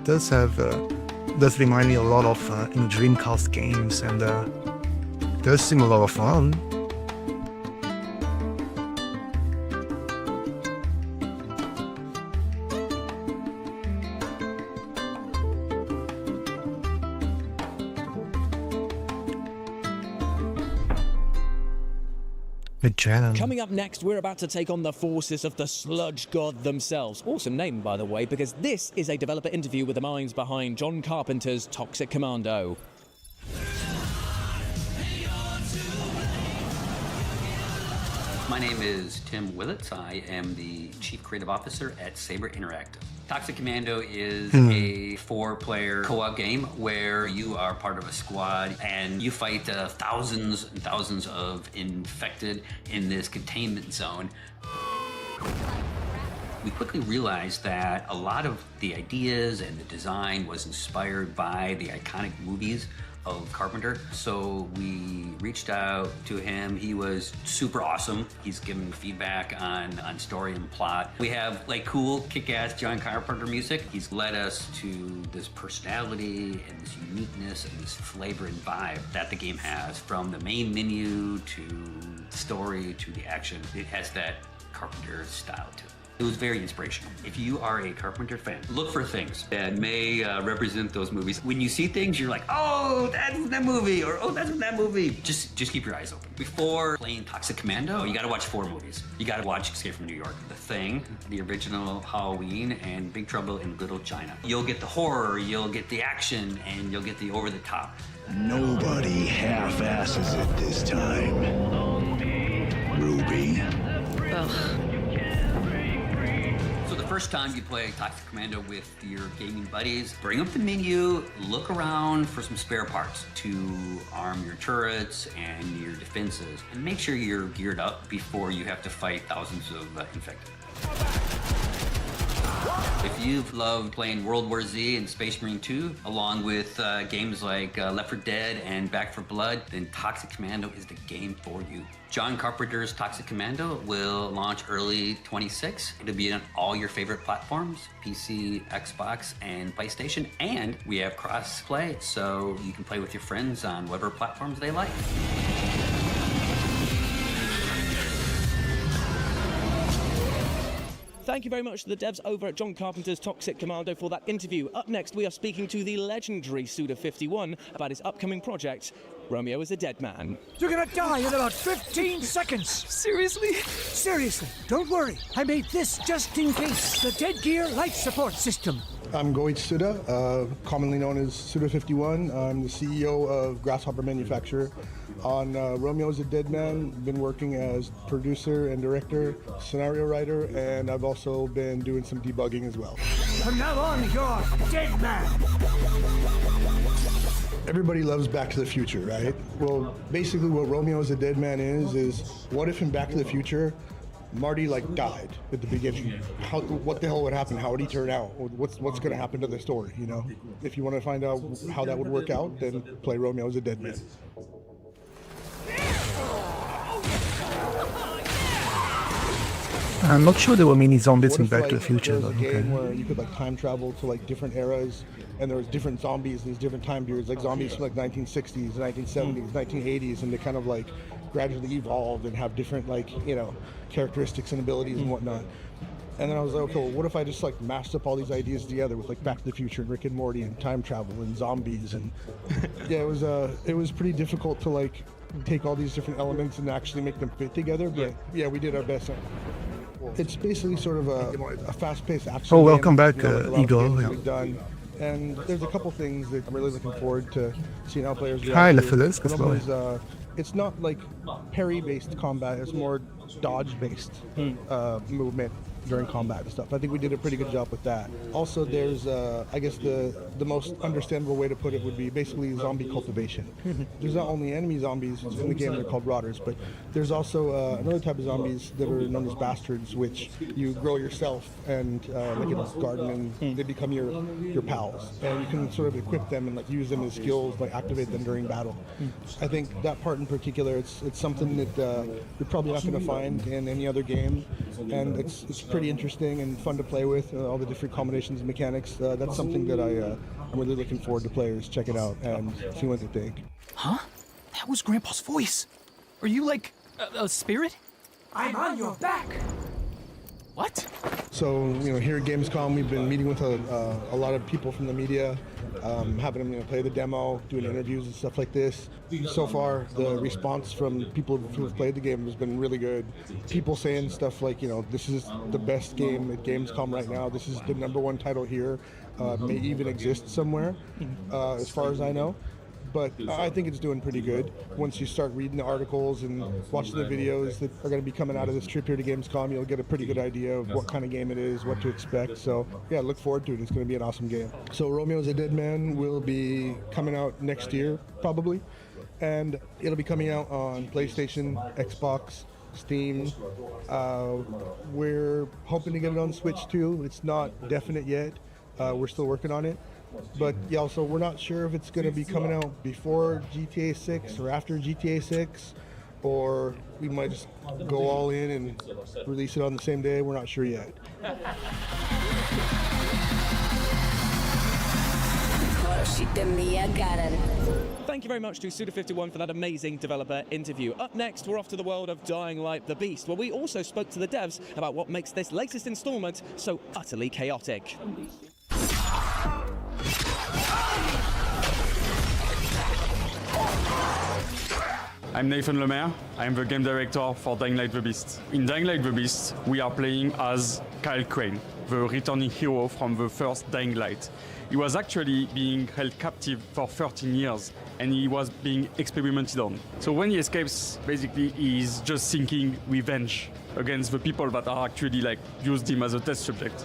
Does remind me a lot of Dreamcast games, and does seem a lot of fun. Coming up next, we're about to take on the forces of the Sludge God themselves. Awesome name, by the way, because this is a developer interview with the minds behind John Carpenter's Toxic Commando. My name is Tim Willits. I am the Chief Creative Officer at Saber Interactive. Toxic Commando is a 4-player co-op game where you are part of a squad and you fight thousands and thousands of infected in this containment zone. We quickly realized that a lot of the ideas and the design was inspired by the iconic movies of Carpenter. So we reached out to him. He was super awesome. He's given feedback on story and plot. We have like cool kick-ass John Carpenter music. He's led us to this personality and this uniqueness and this flavor and vibe that the game has, from the main menu to the story to the action. It has that Carpenter style to it. It was very inspirational. If you are a Carpenter fan, look for things that may represent those movies. When you see things, you're like, oh, that's that movie, or oh, that's that movie. Just keep your eyes open. Before playing Toxic Commando, you gotta watch 4 movies. You gotta watch Escape from New York, The Thing, the original Halloween, and Big Trouble in Little China. You'll get the horror, you'll get the action, and you'll get the over-the-top. Nobody half-asses it this time. Ruby. Ugh. First time you play Toxic Commando with your gaming buddies, bring up the menu, look around for some spare parts to arm your turrets and your defenses, and make sure you're geared up before you have to fight thousands of infected. If you've loved playing World War Z and Space Marine 2, along with games like Left 4 Dead and Back 4 Blood, then Toxic Commando is the game for you. John Carpenter's Toxic Commando will launch early 26. It'll be on all your favorite platforms, PC, Xbox, and PlayStation. And we have cross-play, so you can play with your friends on whatever platforms they like. Thank you very much to the devs over at John Carpenter's Toxic Commando for that interview. Up next, we are speaking to the legendary Suda51 about his upcoming project, Romeo is a Dead Man. You're gonna die in about 15 seconds. Seriously? Seriously. Don't worry. I made this just in case. The Dead Gear Life Support System. I'm Goichi Suda, commonly known as Suda51. I'm the CEO of Grasshopper Manufacturer. On Romeo is a Dead Man, been working as producer and director, scenario writer, and I've also been doing some debugging as well. From now on, you're Dead Man. Everybody loves Back to the Future, right? Well, basically what Romeo is a Dead Man is what if in Back to the Future, Marty died at the beginning? What the hell would happen? How would he turn out? What's going to happen to the story, you know? If you want to find out how that would work out, then play Romeo is a Dead Man. I'm not sure there were many zombies in Back to the Future. There was a game where you could time travel to different eras, and there was different zombies in these different time periods, like zombies from 1960s, 1970s, 1980s, and they kind of gradually evolved and have different characteristics and abilities and whatnot. And then I was like, okay, well, what if I just mashed up all these ideas together with Back to the Future and Rick and Morty and time travel and zombies, and yeah, it was pretty difficult to take all these different elements and actually make them fit together. But yeah, we did our best. It's basically sort of a fast-paced action. Oh, welcome game, back, Eagle. Yeah. We've done. And there's a couple things that I'm really looking forward to seeing how players react. Hi, Lephilis. It's not parry-based combat. It's more dodge-based movement during combat and stuff. I think we did a pretty good job with that. Also, there's, I guess the most understandable way to put it would be basically zombie cultivation. There's not only enemy zombies in the game, they're called rotters, but there's also another type of zombies that are known as bastards, which you grow yourself and in a garden, and they become your pals. And you can sort of equip them and use them as skills, activate them during battle. I think that part in particular, it's something that you're probably not going to find in any other game, and it's pretty interesting and fun to play with, all the different combinations and mechanics. That's something that I'm really looking forward to players check it out and see what they think. Huh? That was Grandpa's voice. Are you a spirit? I'm on your back. What? So, here at Gamescom, we've been meeting with a lot of people from the media, having them play the demo, doing interviews and stuff like this. So far, the response from people who have played the game has been really good. People saying stuff like, this is the best game at Gamescom right now. This is the #1 title here. May even exist somewhere, as far as I know. But I think it's doing pretty good. Once you start reading the articles and watching the videos that are going to be coming out of this trip here to Gamescom, you'll get a pretty good idea of what kind of game it is, what to expect. So yeah, look forward to it. It's going to be an awesome game. So Romeo is a Dead Man will be coming out next year, probably. And it'll be coming out on PlayStation, Xbox, Steam. We're hoping to get it on Switch too. It's not definite yet. We're still working on it. But yeah, so we're not sure if it's going to be coming out before GTA 6 or after GTA 6, or we might just go all in and release it on the same day. We're not sure yet. Thank you very much to Suda51 for that amazing developer interview. Up next, we're off to the world of Dying Light the Beast, where we also spoke to the devs about what makes this latest installment so utterly chaotic. I'm Nathan Lemaire. I'm the game director for Dying Light the Beast. In Dying Light the Beast, we are playing as Kyle Crane, the returning hero from the first Dying Light. He was actually being held captive for 13 years, and he was being experimented on. So when he escapes, basically he's just seeking revenge against the people that are actually used him as a test subject.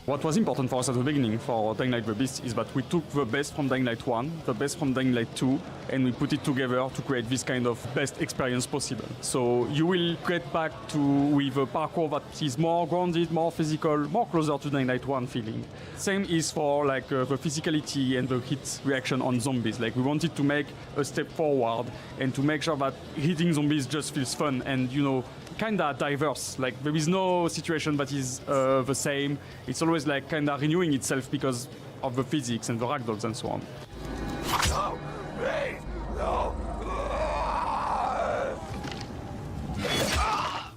What was important for us at the beginning for Dying Light the Beast is that we took the best from Dying Light 1, the best from Dying Light 2, and we put it together to create this kind of best experience possible. So you will get back to with a parkour that is more grounded, more physical, more closer to Dying Light 1 feeling. Same is for like the physicality and the hit reaction on zombies. Like we wanted to make a step forward and to make sure that hitting zombies just feels fun and, you know, kinda diverse. Like there is no situation that is the same. It's always like kinda renewing itself because of the physics and the ragdolls and so on.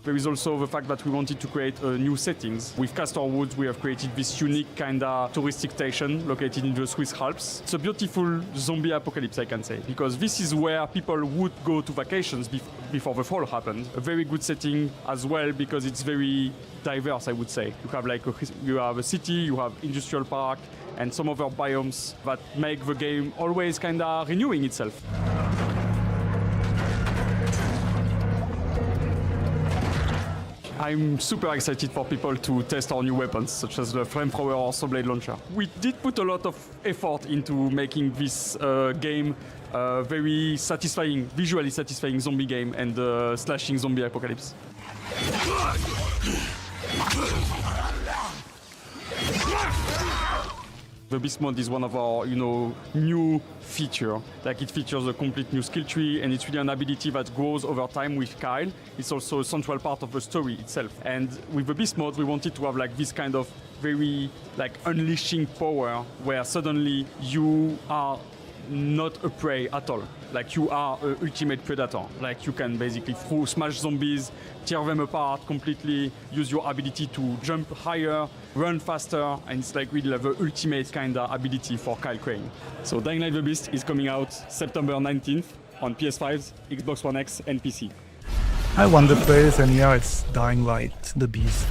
There is also the fact that we wanted to create new settings. With Castor Woods, we have created this unique kinda touristic station located in the Swiss Alps. It's a beautiful zombie apocalypse, I can say, because this is where people would go to vacations before the fall happened. A very good setting as well because it's very diverse, I would say. You have like you have a city, you have industrial park, and some other biomes that make the game always kinda renewing itself. I'm super excited for people to test our new weapons, such as the flamethrower or saw blade launcher. We did put a lot of effort into making this game very satisfying, visually satisfying zombie game and slashing zombie apocalypse. The Beast mode is one of our, new feature. Like it features a complete new skill tree, and it's really an ability that grows over time with Kyle. It's also a central part of the story itself. And with the Beast mode, we wanted to have like this kind of very like unleashing power, where suddenly you are not a prey at all. Like you are an ultimate predator. Like you can basically smash zombies, tear them apart completely, use your ability to jump higher, run faster, and it's like really the ultimate kind of ability for Kyle Crane. So Dying Light the Beast is coming out September 19th on PS5, Xbox One X, and PC. I won the place, and yeah, it's Dying Light the Beast.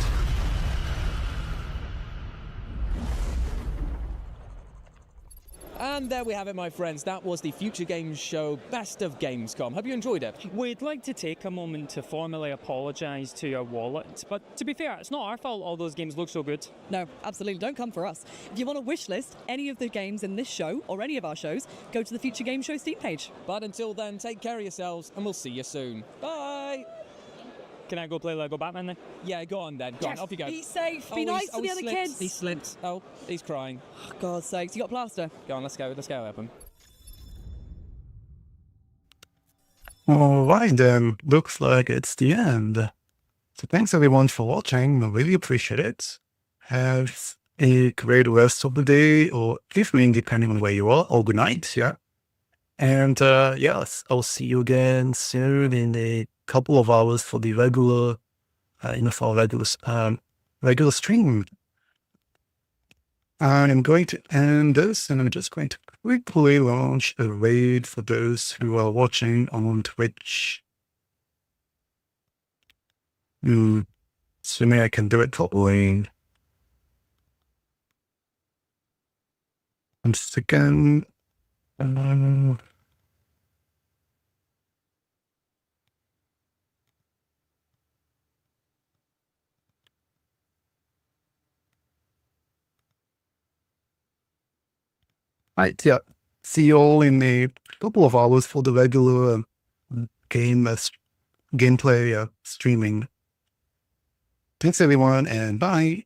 And there we have it, my friends. That was the Future Games Show Best of Gamescom. Hope you enjoyed it. We'd like to take a moment to formally apologise to your wallet, but to be fair, it's not our fault all those games look so good. No, absolutely. Don't come for us. If you want to wishlist any of the games in this show or any of our shows, go to the Future Games Show Steam page. But until then, take care of yourselves, and we'll see you soon. Bye! Can I go play Lego Batman then? Yeah, go on then. Go on, off you go. Be safe. Be nice to the other kids. He slipped. Oh, he's crying. Oh, God's sakes. You got plaster? Go on, let's go. Let's go, help him. Alright then, looks like it's the end. So thanks everyone for watching, I really appreciate it. Have a great rest of the day or evening depending on where you are, or good night, yeah. And yes, I'll see you again soon in a couple of hours for the regular, regular stream. I'm going to end this, and I'm just going to quickly launch a raid for those who are watching on Twitch. Assuming I can do it properly. And just again, right, yeah. See you all in a couple of hours for the regular gameplay streaming. Thanks everyone, and bye.